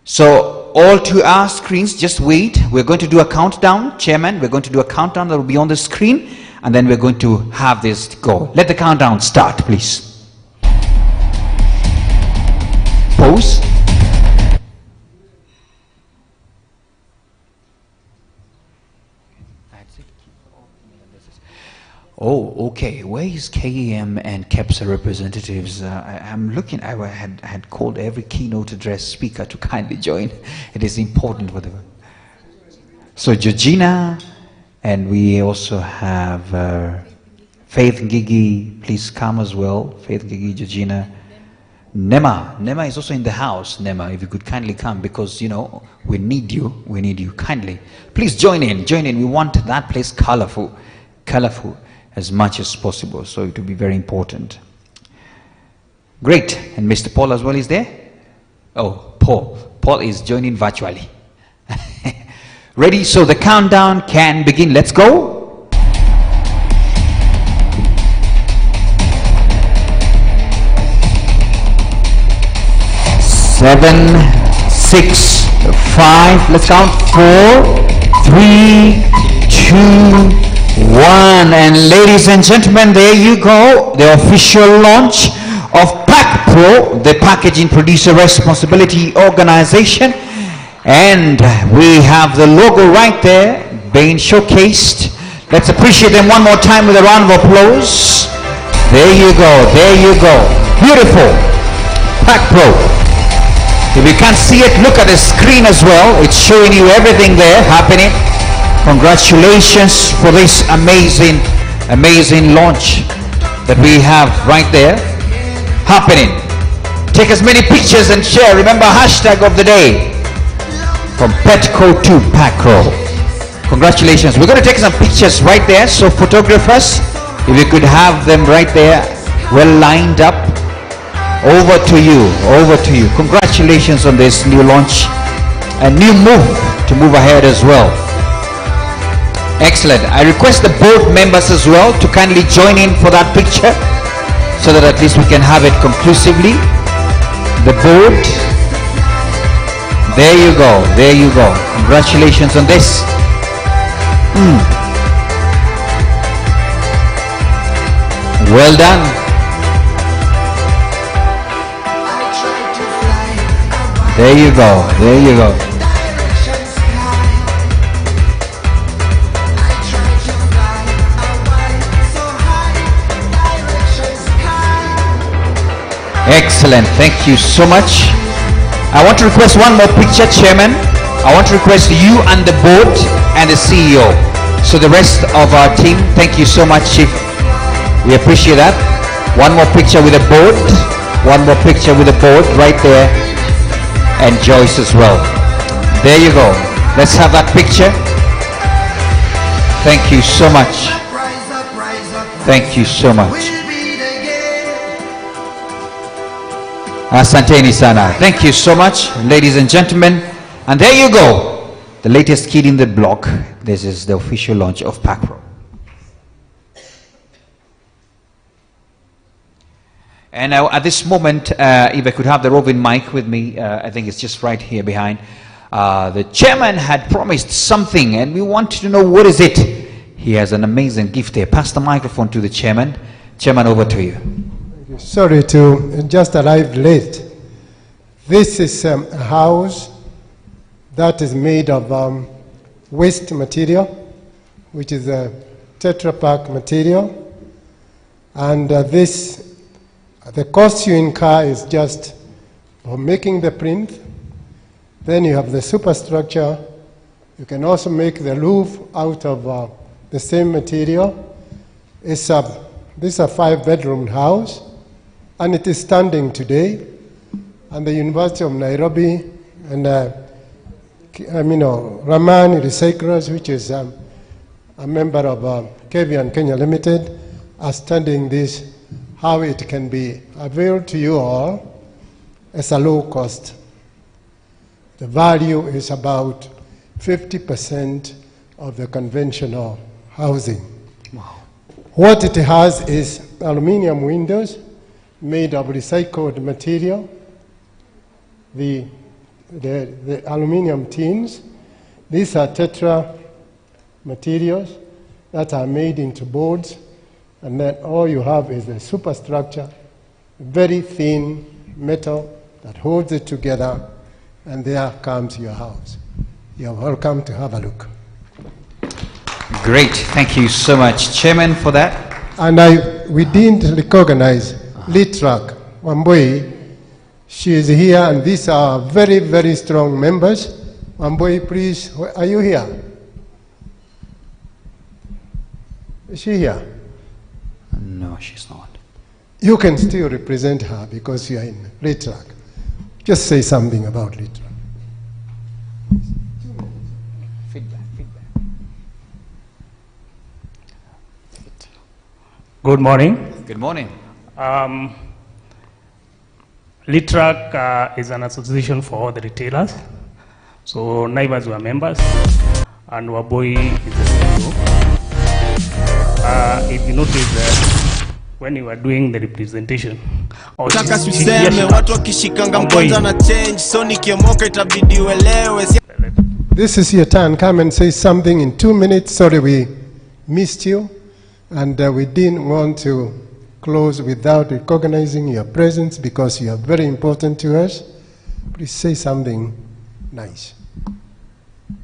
S2: So all to our screens, just wait. We're going to do a countdown. Chairman, we're going to do a countdown that will be on the screen, and then we're going to have this go. Let the countdown start, please. Pose. Oh, okay. Where is KEM and KEPSA representatives? I'm looking. I had called every keynote address speaker to kindly join. It is important for them. So Georgina, and we also have Faith Ngigi. Please come as well. Faith Ngigi, Georgina. Nema is also in the house. Nema, if you could kindly come, because you know we need you. We need you kindly. Please join in. Join in. We want that place colorful as much as possible, so it will be very important. Great. And Mr. Paul as well is there? Oh, Paul is joining virtually. Ready? So the countdown can begin. Let's go. 7, 6, 5. Let's count. 4, 3, 2, 1. And ladies and gentlemen, there you go, the official launch of PAKPRO, the Packaging Producer Responsibility Organization. And we have the logo right there being showcased. Let's appreciate them one more time with a round of applause. There you go, there you go. Beautiful. PAKPRO. If you can't see it, look at the screen as well. It's showing you everything there happening. Congratulations for this amazing launch that we have right there happening. Take as many pictures and share. Remember, hashtag of the day, from Petco to PAKPRO. Congratulations. We're going to take some pictures right there. So photographers, if you could have them right there, well lined up. Over to you. Congratulations on this new launch, a new move to move ahead as well. Excellent. I request the board members as well to kindly join in for that picture, so that at least we can have it conclusively. The board. There you go. There you go. Congratulations on this. Well done. There you go. There you go. Excellent. Thank you so much. I want to request one more picture, Chairman. I want to request you and the board and the CEO. So the rest of our team, thank you so much, Chief. We appreciate that. One more picture with the board. One more picture with the board right there. And Joyce as well. There you go. Let's have that picture. Thank you so much. Thank you so much. Asanteni sana. Thank you so much, ladies and gentlemen. And there you go, the latest kid in the block. This is the official launch of PAKPRO. And now at this moment, if I could have the roving mic with me, I think it's just right here behind. The chairman had promised something, and we wanted to know what is it. He has an amazing gift there. Pass the microphone to the chairman. Chairman, over to you.
S1: Sorry to just arrive late. This is a house that is made of waste material, which is a Tetra Pak material. And the cost you incur is just for making the print. Then you have the superstructure. You can also make the roof out of the same material. This is a 5-bedroom house, and it is standing today. And the University of Nairobi and Raman Recyclers, which is a member of KVN Kenya Limited, are studying this, how it can be availed to you all as a low cost. The value is about 50% of the conventional housing.
S2: Wow.
S1: What it has is aluminum windows made of recycled material, the aluminum tins. These are tetra materials that are made into boards, and then all you have is a superstructure, very thin metal that holds it together, and there comes your house. You're welcome to have a look.
S2: Great, thank you so much, Chairman, for that.
S1: And we didn't recognize Litrak Wambui. She is here, and these are very, very strong members. Wambui, please, are you here? Is she here?
S2: No, she's not.
S1: You can still represent her because you are in Litrak. Just say something about Litrak.
S2: Feedback.
S4: Good morning.
S2: Good morning.
S4: LITRAC is an association for all the retailers. So neighbors were members, and Waboi is the CEO. If you notice when you were doing the representation,
S1: this is your turn. Come and say something in 2 minutes. Sorry we missed you, and we didn't want to close without recognizing your presence because you are very important to us. Please say something nice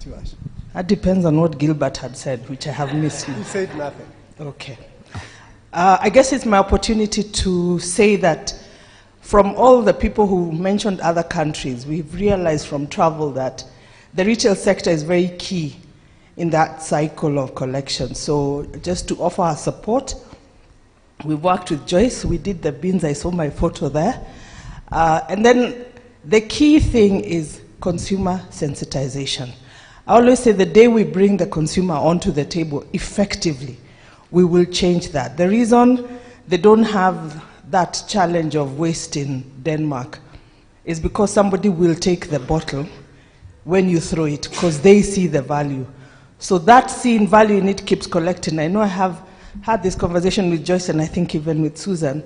S1: to us.
S20: That depends on what Gilbert had said, which I have missed.
S1: He said nothing.
S20: Okay. I guess it's my opportunity to say that from all the people who mentioned other countries, we've realized from travel that the retail sector is very key in that cycle of collection. So just to offer our support, we worked with Joyce, we did the bins, I saw my photo there. And then the key thing is consumer sensitization. I always say the day we bring the consumer onto the table effectively, we will change that. The reason they don't have that challenge of waste in Denmark is because somebody will take the bottle when you throw it, because they see the value. So that seeing value in it keeps collecting. I know I have had this conversation with Joyce, and I think even with Susan.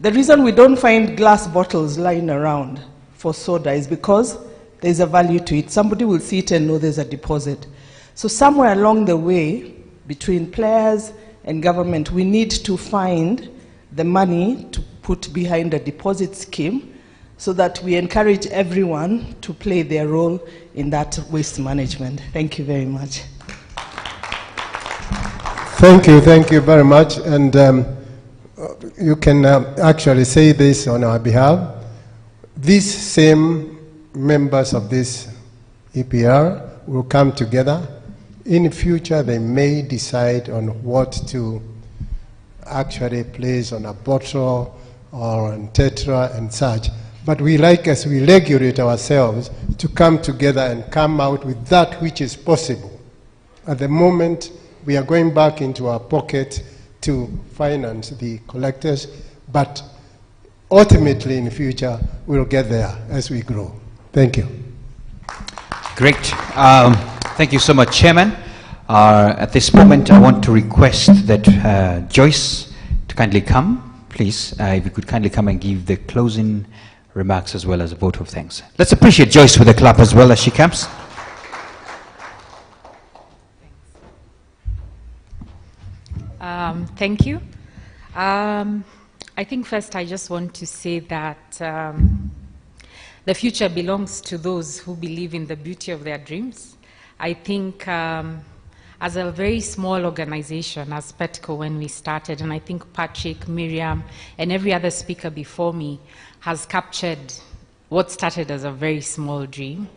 S20: The reason we don't find glass bottles lying around for soda is because there's a value to it. Somebody will see it and know there's a deposit. So somewhere along the way, between players and government, we need to find the money to put behind a deposit scheme so that we encourage everyone to play their role in that waste management. Thank you very much.
S1: Thank you very much. And you can actually say this on our behalf. These same members of this EPR will come together. In the future, they may decide on what to actually place on a bottle or on tetra and such. But we like, as we regulate ourselves, to come together and come out with that which is possible. At the moment, we are going back into our pocket to finance the collectors, but ultimately in the future, we'll get there as we grow. Thank you.
S2: Great. Thank you so much, Chairman. At this moment, I want to request that Joyce to kindly come, please. If you could kindly come and give the closing remarks as well as a vote of thanks. Let's appreciate Joyce with a clap as well as she comes.
S3: Thank you. I think first I just want to say that the future belongs to those who believe in the beauty of their dreams. I think as a very small organization, as Petco when we started, and I think Patrick, Miriam, and every other speaker before me has captured what started as a very small dream,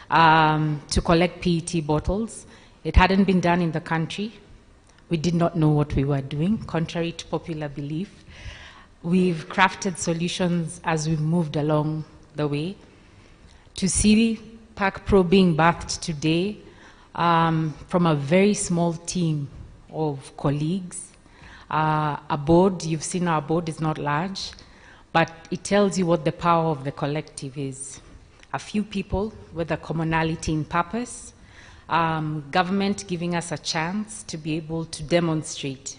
S3: to collect PET bottles. It hadn't been done in the country. We did not know what we were doing, contrary to popular belief. We've crafted solutions as we've moved along the way. To see PAKPRO being birthed today, from a very small team of colleagues. A board, you've seen our board is not large, but it tells you what the power of the collective is. A few people with a commonality in purpose, government giving us a chance to be able to demonstrate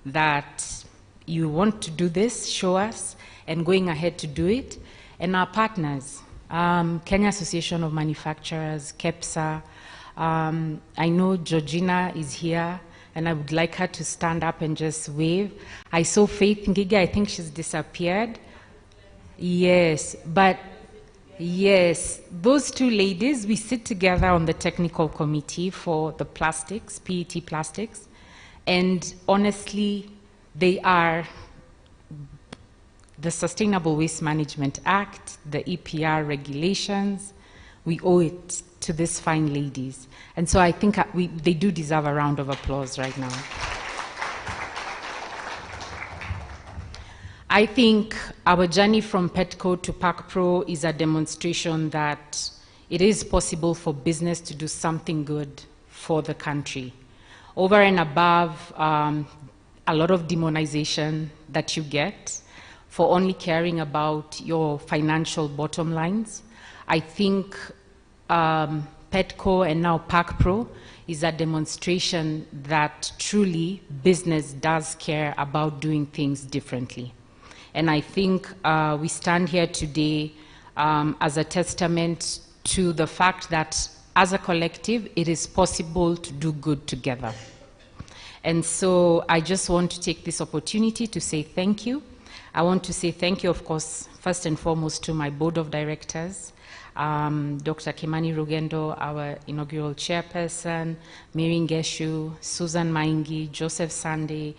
S3: that you want to do this, show us, and going ahead to do it. And our partners, Kenya Association of Manufacturers, KEPSA, I know Georgina is here, and I would like her to stand up and just wave. I saw Faith Ngige, I think she's disappeared. Yes, but yes, those two ladies, we sit together on the technical committee for the plastics, PET plastics, and honestly, they are the Sustainable Waste Management Act, the EPR regulations. We owe it to these fine ladies. And so I think they do deserve a round of applause right now. I think our journey from PETCO to PAKPRO is a demonstration that it is possible for business to do something good for the country. Over and above a lot of demonization that you get for only caring about your financial bottom lines, I think PETCO and now PAKPRO is a demonstration that truly business does care about doing things differently. And I think we stand here today as a testament to the fact that as a collective, it is possible to do good together. And so I just want to take this opportunity to say thank you. I want to say thank you, of course, first and foremost to my board of directors, Dr. Kimani Rugendo, our inaugural chairperson, Mary Ngeshu, Susan Maingi, Joseph Sande,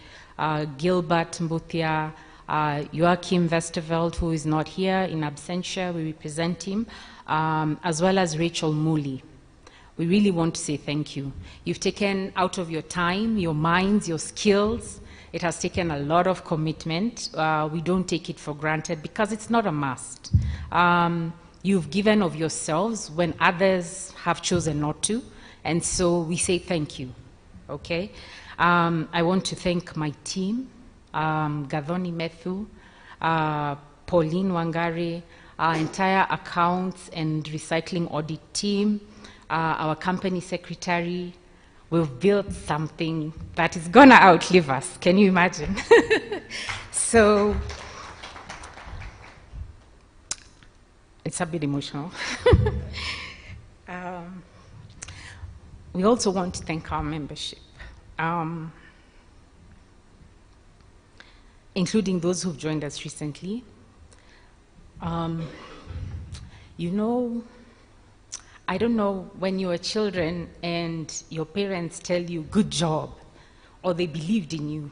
S3: Gilbert Mbuthia, Joachim Westerveld, who is not here in absentia, we represent him, as well as Rachel Muli. We really want to say thank you. You've taken out of your time, your minds, your skills. It has taken a lot of commitment. We don't take it for granted because it's not a must. You've given of yourselves when others have chosen not to, and so we say thank you, okay? I want to thank my team, Gathoni Methu, Pauline Wangari, our entire accounts and recycling audit team, our company secretary. We've built something that is gonna outlive us. Can you imagine? So, it's a bit emotional. We also want to thank our membership, including those who've joined us recently. You know, I don't know when you were children and your parents tell you, good job, or they believed in you.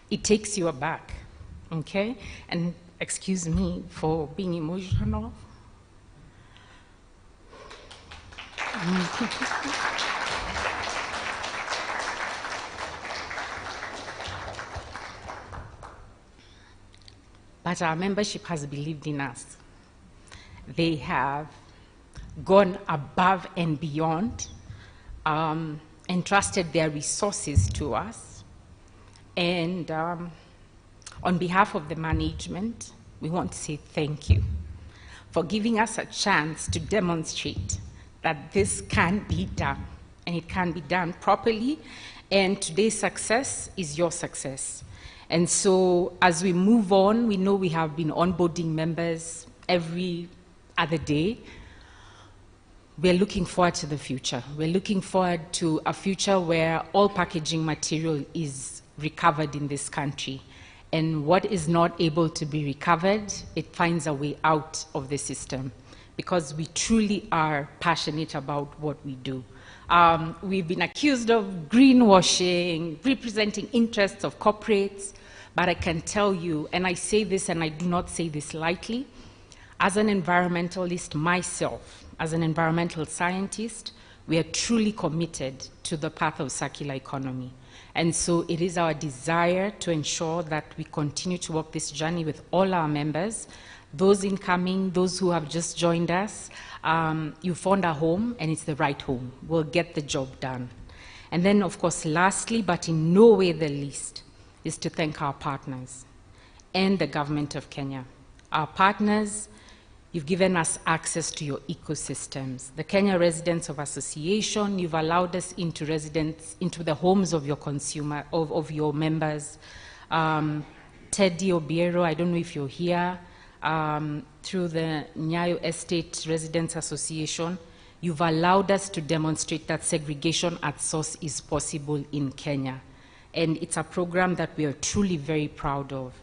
S3: It takes you aback, okay? And excuse me for being emotional. But our membership has believed in us. They have gone above and beyond, entrusted their resources to us. And on behalf of the management, we want to say thank you for giving us a chance to demonstrate that this can be done, and it can be done properly, and today's success is your success. And so as we move on, we know we have been onboarding members every other day. We're looking forward to the future. We're looking forward to a future where all packaging material is recovered in this country. And what is not able to be recovered, it finds a way out of the system, because we truly are passionate about what we do. We've been accused of greenwashing, representing interests of corporates, but I can tell you, and I say this and I do not say this lightly, as an environmentalist myself, as an environmental scientist, we are truly committed to the path of circular economy. And so it is our desire to ensure that we continue to walk this journey with all our members, Those incoming, those who have just joined us, you found a home and it's the right home. We'll get the job done. And then, of course, lastly, but in no way the least, is to thank our partners and the government of Kenya. Our partners, you've given us access to your ecosystems. The Kenya Residents of Association, you've allowed us into the homes of your of your members. Teddy Obiero, I don't know if you're here, through the Nyayo Estate Residents Association, you've allowed us to demonstrate that segregation at source is possible in Kenya. And it's a program that we are truly very proud of.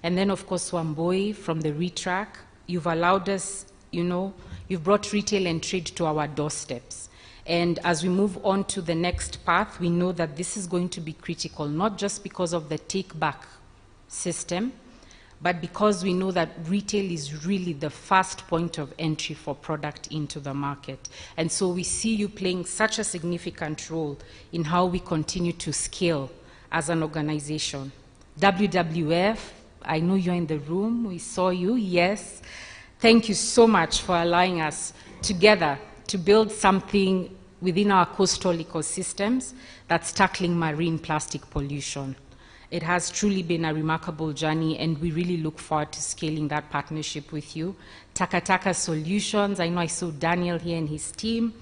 S3: And then, of course, Wamboi from the RETRAC, you've allowed us, you've brought retail and trade to our doorsteps. And as we move on to the next path, we know that this is going to be critical, not just because of the take-back system, but because we know that retail is really the first point of entry for product into the market. And so we see you playing such a significant role in how we continue to scale as an organization. WWF, I know you're in the room, we saw you, yes. Thank you so much for allowing us together to build something within our coastal ecosystems that's tackling marine plastic pollution. It has truly been a remarkable journey, and we really look forward to scaling that partnership with you. Takataka Solutions, I know I saw Daniel here and his team.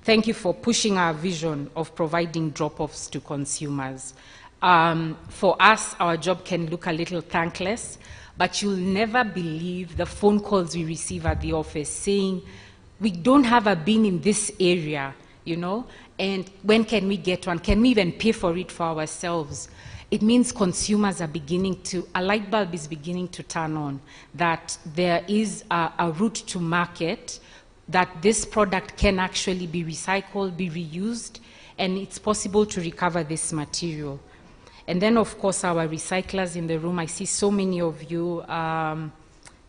S3: Thank you for pushing our vision of providing drop-offs to consumers. For us, our job can look a little thankless, but you'll never believe the phone calls we receive at the office saying, we don't have a bin in this area, and when can we get one? Can we even pay for it for ourselves? It means consumers are beginning to, a light bulb is beginning to turn on, that there is a route to market, that this product can actually be recycled, be reused, and it's possible to recover this material. And then, of course, our recyclers in the room, I see so many of you.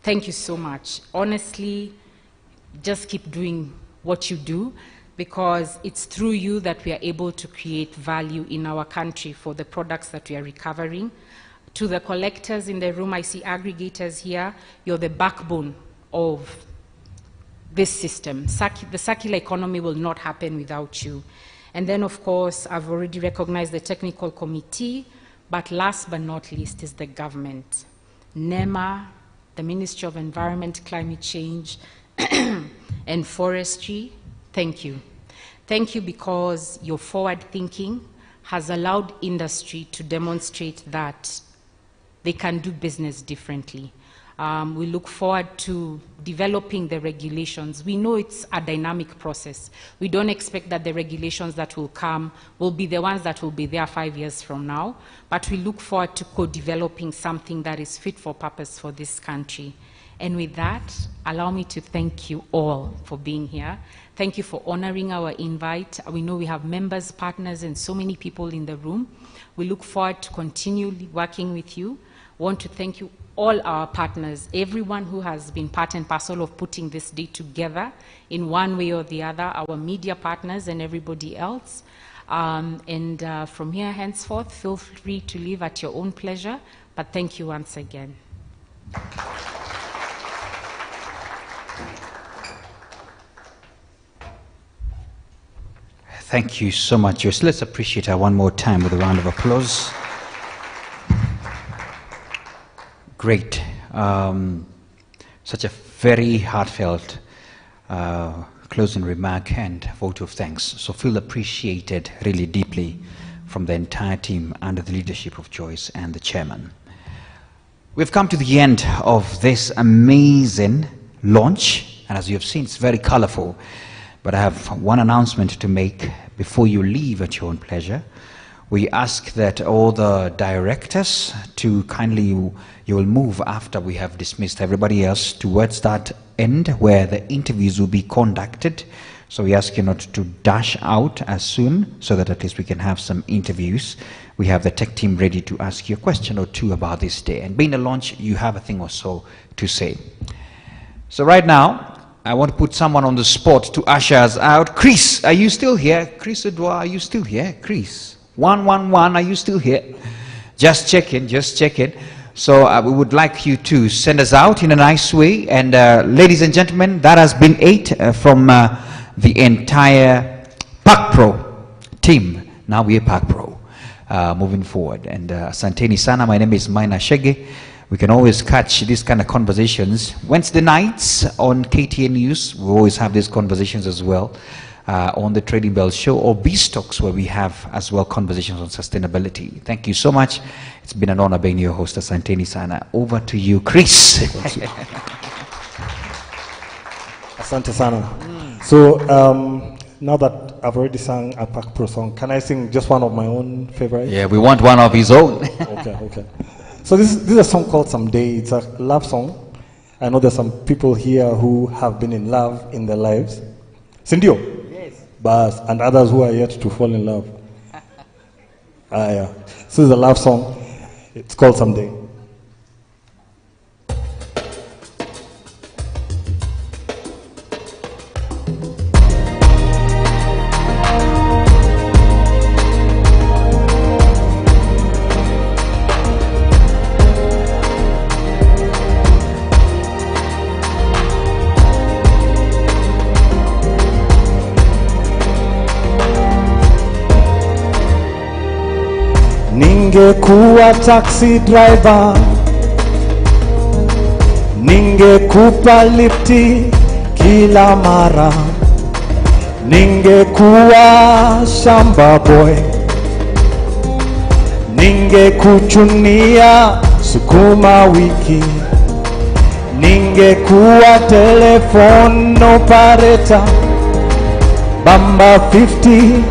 S3: Thank you so much. Honestly, just keep doing what you do, because it's through you that we are able to create value in our country for the products that we are recovering. To the collectors in the room, I see aggregators here. You're the backbone of this system. The circular economy will not happen without you. And then, of course, I've already recognized the technical committee, but last but not least is the government. NEMA, the Ministry of Environment, Climate Change, and Forestry, thank you. Thank you because your forward thinking has allowed industry to demonstrate that they can do business differently. We look forward to developing the regulations. We know it's a dynamic process. We don't expect that the regulations that will come will be the ones that will be there 5 years from now, but we look forward to co-developing something that is fit for purpose for this country. And with that, allow me to thank you all for being here. Thank you for honoring our invite. We know we have members, partners, and so many people in the room. We look forward to continually working with you. I want to thank you all our partners, everyone who has been part and parcel of putting this day together in one way or the other, our media partners and everybody else. From here henceforth, feel free to leave at your own pleasure, but thank you once again.
S2: Thank you so much, Joyce. Let's appreciate her one more time with a round of applause. Great. Such a very heartfelt closing remark and vote of thanks. So feel appreciated really deeply from the entire team under the leadership of Joyce and the chairman. We've come to the end of this amazing launch, and as you have seen, it's very colorful. But I have one announcement to make before you leave at your own pleasure. We ask that all the directors to kindly, you will move after we have dismissed everybody else towards that end where the interviews will be conducted. So we ask you not to dash out as soon so that at least we can have some interviews. We have the tech team ready to ask you a question or two about this day. And being a launch, you have a thing or so to say. So right now, I want to put someone on the spot to usher us out. Chris, are you still here? Chris Edouard, are you still here? Chris, 111, are you still here? Just checking, just checking. So we would like you to send us out in a nice way. And ladies and gentlemen, that has been 8 from the entire PAKPRO team. Now we are PAKPRO moving forward. And Asanteni Sana, my name is Maina Shege. We can always catch these kind of conversations Wednesday nights on KTN News. We always have these conversations as well on the Trading Bell Show, or B-Stocks, where we have as well conversations on sustainability. Thank you so much. It's been an honor being your host, Asanteni Sana. Over to you, Chris.
S17: Asante Sana. So now that I've already sung a PAKPRO song, can I sing just one of my own favorites?
S2: Yeah, we want one of his own.
S17: Okay. So this is a song called Someday. It's a love song. I know there's some people here who have been in love in their lives. Sindio? Yes. Bas, and others who are yet to fall in love. Yeah. So it's a love song. It's called Someday. Ningekuwa taxi driver, ningekupa lifti kila mara, ningekuwa shamba boy, ningekuchunia sukuma wiki, ningekuwa telephone operator, bamba 50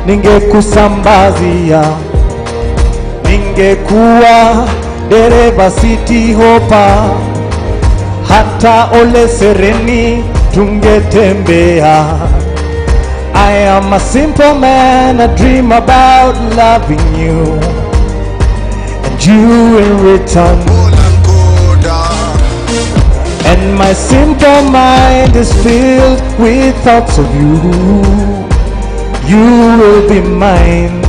S17: ningekusambazia, ningekuwa dereva city hopper, hata Ole Sereni tungetembea. I am a simple man, I dream about loving you, and you in return. And my simple mind is filled with thoughts of you. You will be mine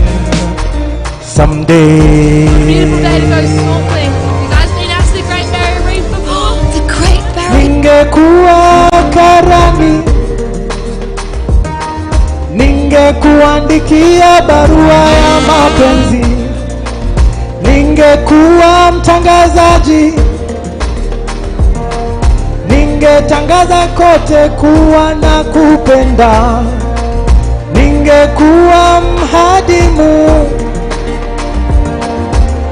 S17: someday.
S21: Beautiful day to go snorkeling. You guys been out to the Great Barrier Reef before? The Great Barrier.
S17: Ningekuwa karani, ningekuandikia barua ya mapenzi, ningekuwa mtangazaji, ningetangaza kote kuwa na kupenda, ningekuwa mhadimu,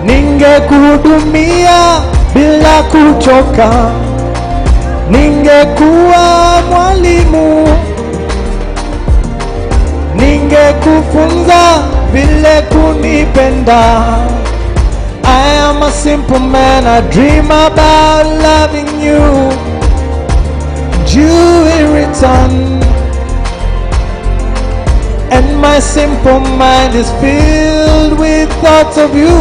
S17: ningekuhudumia bila kuchoka, ningekuwa mwalimu, ningekufunza vile kunipenda. I am a simple man, I dream about loving you, and you in return. And my simple mind is filled with thoughts of you.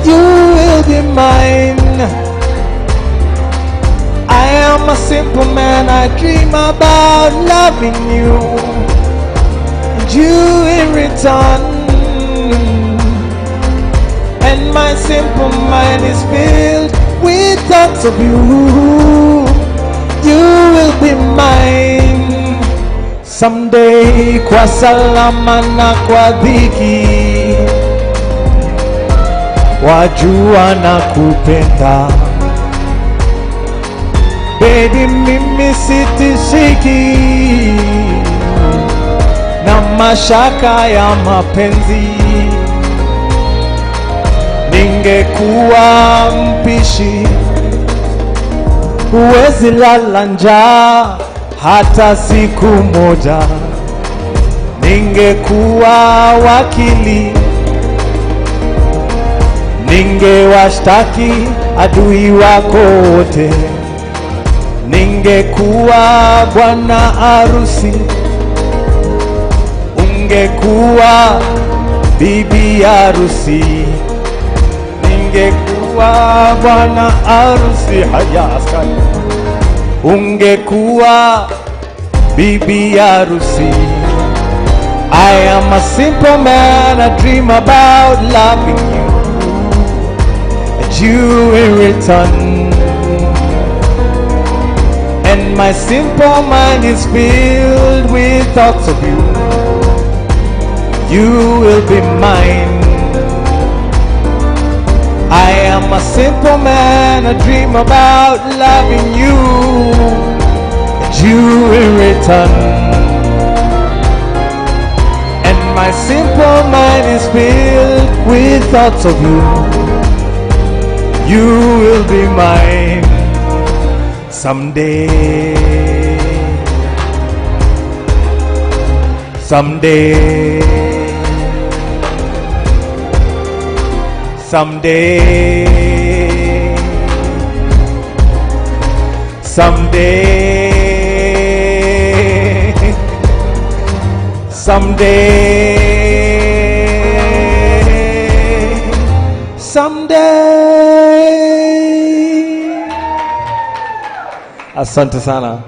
S17: You will be mine. I am a simple man, I dream about loving you, and you in return. And my simple mind is filled with thoughts of you. You will be mine someday, kwa salama na kwa dhiki, wajua na kupenda. Baby, mimi sitishiki na mashaka ya mapenzi. Ningekuwa mpishi, huwezi lala njaa hata siku moja. Ningekuwa wakili, ningewashtaki adui wako wote. Ningekuwa bwana harusi, ungekuwa bibi harusi. Ningekuwa bwana harusi, haya askari, ungekuwa bibi harusi. I am a simple man, I dream about loving you,
S5: that you will return. And my simple mind is filled with thoughts of you. You will be mine. I am a simple man, I dream about loving you. That you will return. And my simple mind is filled with thoughts of you. You will be mine. Someday, someday, someday, someday, someday, someday. Asante sana.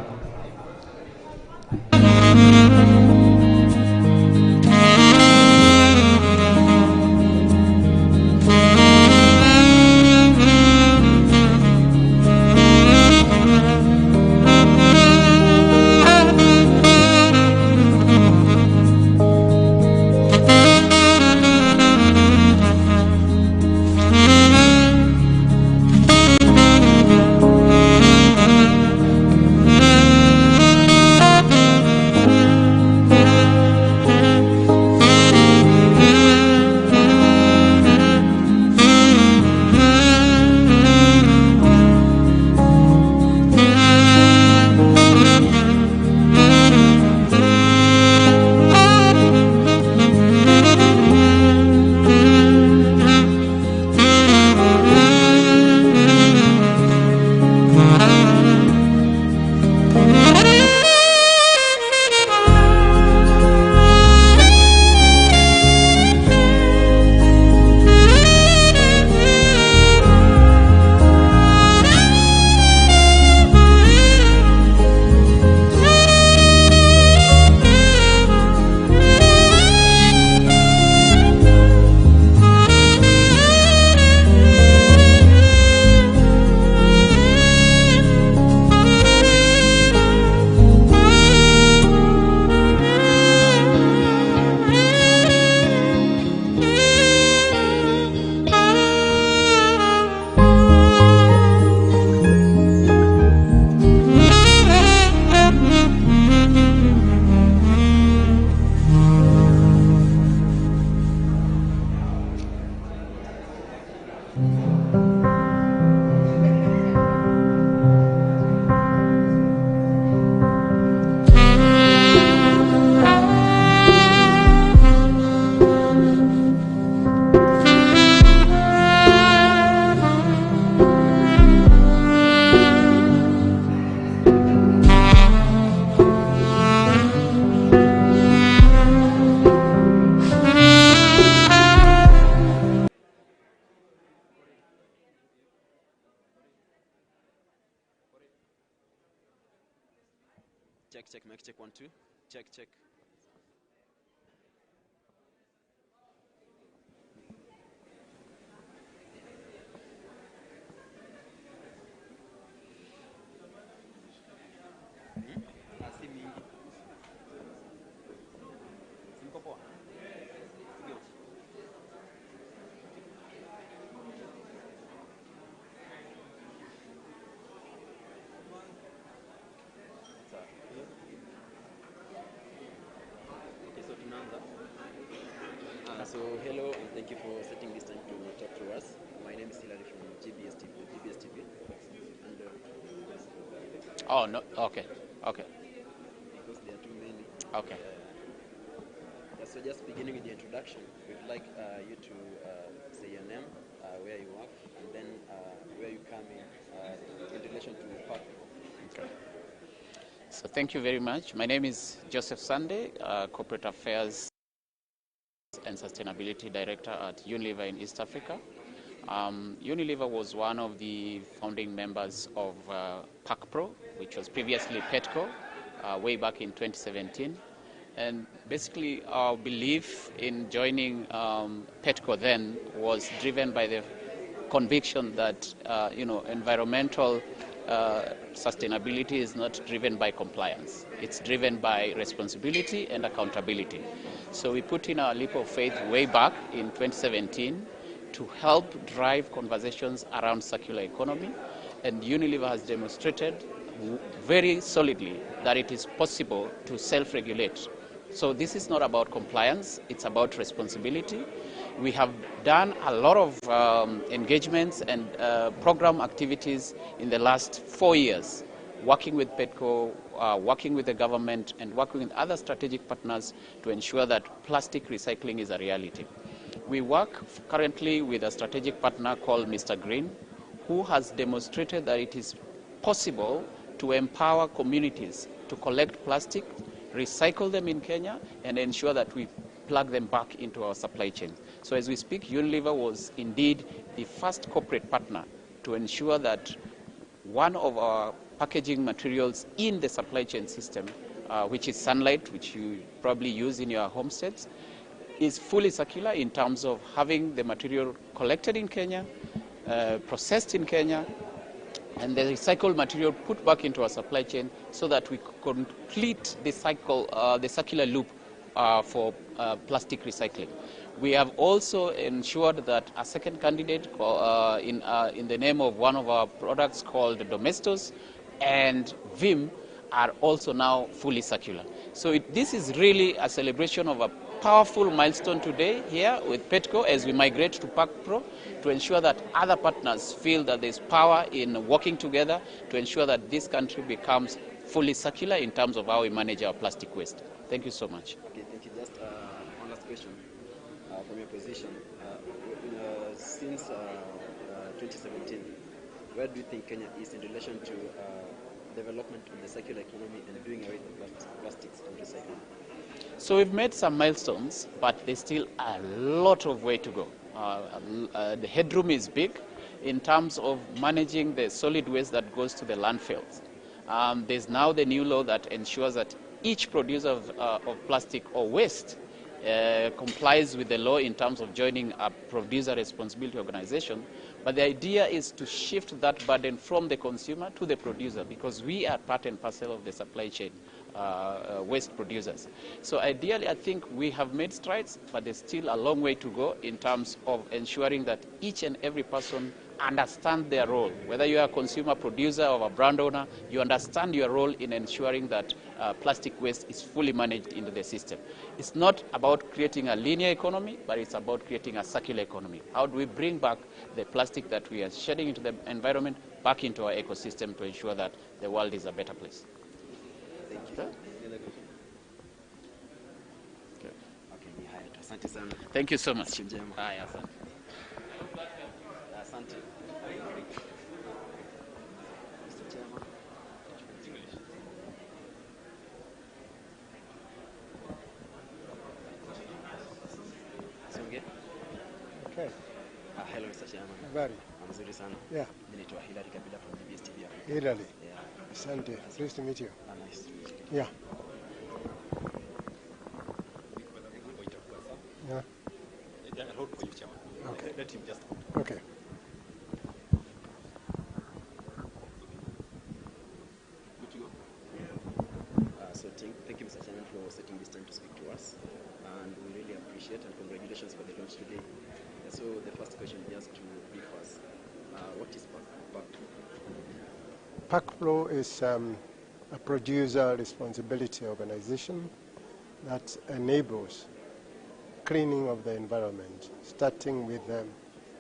S22: Check, mic check 1 2. Check. So hello and thank you for setting this time to talk to us. My name is Hilary from GBS TV. And
S23: oh no, okay.
S22: Because there are too many.
S23: Okay.
S22: So just beginning with the introduction, we'd like you to say your name, where you work, and then where you come in relation to PAKPRO.
S23: Okay. So thank you very much. My name is Joseph Sunday, Corporate Affairs and Sustainability Director at Unilever in East Africa. Unilever was one of the founding members of PAKPRO, which was previously PETCO, way back in 2017. And basically our belief in joining PETCO then was driven by the conviction that environmental sustainability is not driven by compliance. It's driven by responsibility and accountability. So we put in our leap of faith way back in 2017 to help drive conversations around circular economy, and Unilever has demonstrated very solidly that it is possible to self-regulate. So this is not about compliance, it's about responsibility. We have done a lot of engagements and program activities in the last 4 years, working with PETCO, working with the government, and working with other strategic partners to ensure that plastic recycling is a reality. We work currently with a strategic partner called Mr. Green, who has demonstrated that it is possible to empower communities to collect plastic, recycle them in Kenya, and ensure that we plug them back into our supply chain. So as we speak, Unilever was indeed the first corporate partner to ensure that one of our packaging materials in the supply chain system, which is sunlight, which you probably use in your homesteads, is fully circular in terms of having the material collected in Kenya, processed in Kenya, and the recycled material put back into our supply chain so that we complete the cycle, the circular loop for plastic recycling. We have also ensured that a second candidate in the name of one of our products called Domestos and Vim are also now fully circular. So this is really a celebration of a powerful milestone today here with PETCO as we migrate to PAKPRO to ensure that other partners feel that there's power in working together to ensure that this country becomes fully circular in terms of how we manage our plastic waste. Thank you so much.
S22: Okay, thank you. Just one last question from your position. Since 2017, where do you think Kenya is in relation to development of the circular economy and doing away with plastics and recycling?
S23: So we've made some milestones, but there's still a lot of way to go. The headroom is big in terms of managing the solid waste that goes to the landfills. There's now the new law that ensures that each producer of plastic or waste complies with the law in terms of joining a producer responsibility organization. But the idea is to shift that burden from the consumer to the producer, because we are part and parcel of the supply chain, waste producers. So ideally, I think we have made strides, but there's still a long way to go in terms of ensuring that each and every person understand their role. Whether you are a consumer, producer, or a brand owner, you understand your role in ensuring that plastic waste is fully managed into the system. It's not about creating a linear economy, but it's about creating a circular economy. How do we bring back the plastic that we are shedding into the environment back into our ecosystem to ensure that the world is a better place?
S22: Thank you. Okay.
S23: Thank you so much. Haya, asante.
S22: Asante. Mr. Chairman.
S1: Okay.
S22: Hello, Mr. Chairman.
S1: Habari.
S22: Mzuri sana.
S1: Yeah.
S22: Mimi naitwa Hilary Kabila from DBS TV Africa.
S1: Hilary.
S22: Yeah.
S1: Asante. Pleased to meet you.
S22: Nice to meet you.
S1: Yeah. Yeah. Okay.
S22: Let him just.
S1: Okay.
S22: Good to go. So thank you, Mr. Chairman, for setting this time to speak to us, and we really appreciate and congratulations for the launch today. So the first question, just to brief us, what is PAKPRO?
S1: PAKPRO is a producer responsibility organization that enables cleaning of the environment, starting with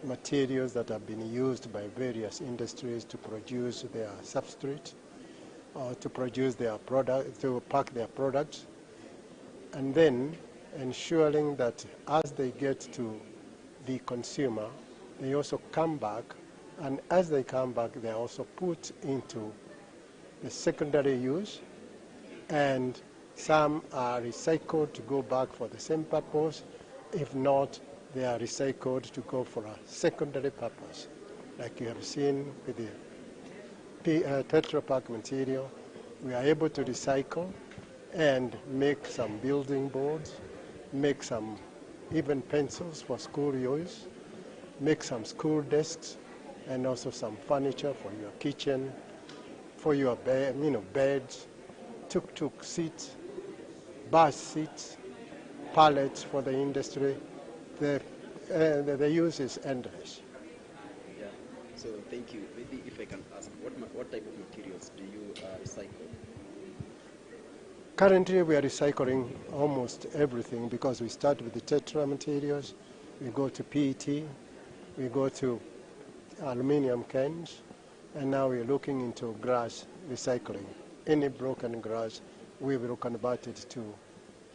S1: materials that have been used by various industries to produce their substrate or to produce their product, to pack their products, and then ensuring that as they get to the consumer, they also come back, and as they come back, they are also put into the secondary use, and some are recycled to go back for the same purpose. If not, they are recycled to go for a secondary purpose, like you have seen with the Tetra Pak material. We are able to recycle and make some building boards, make some even pencils for school use, make some school desks and also some furniture for your kitchen, for your bed, beds, tuk-tuk seats, bus seats, pallets for the industry. The use is endless.
S22: Yeah. So thank you. Maybe if I can ask, what type of materials do you recycle?
S1: Currently, we are recycling almost everything because we start with the tetra materials, we go to PET, we go to aluminum cans, and now we're looking into glass recycling. Any broken glass, we will convert it to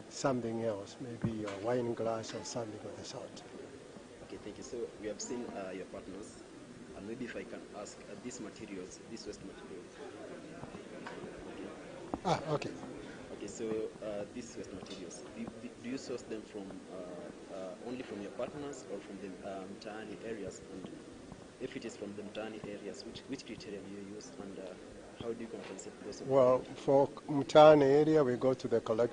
S1: something else, maybe a wine glass or something of the sort.
S22: Okay, thank you. So we have seen your partners, and maybe if I can ask, these materials, these waste materials.
S1: Okay.
S22: Okay, so these waste materials, do you source them from only from your partners or from the Mtaani areas? And if it is from the Mtaani areas, which criteria do you use, and how do you compensate those?
S1: Well, for Mtaani area, we go to the collector.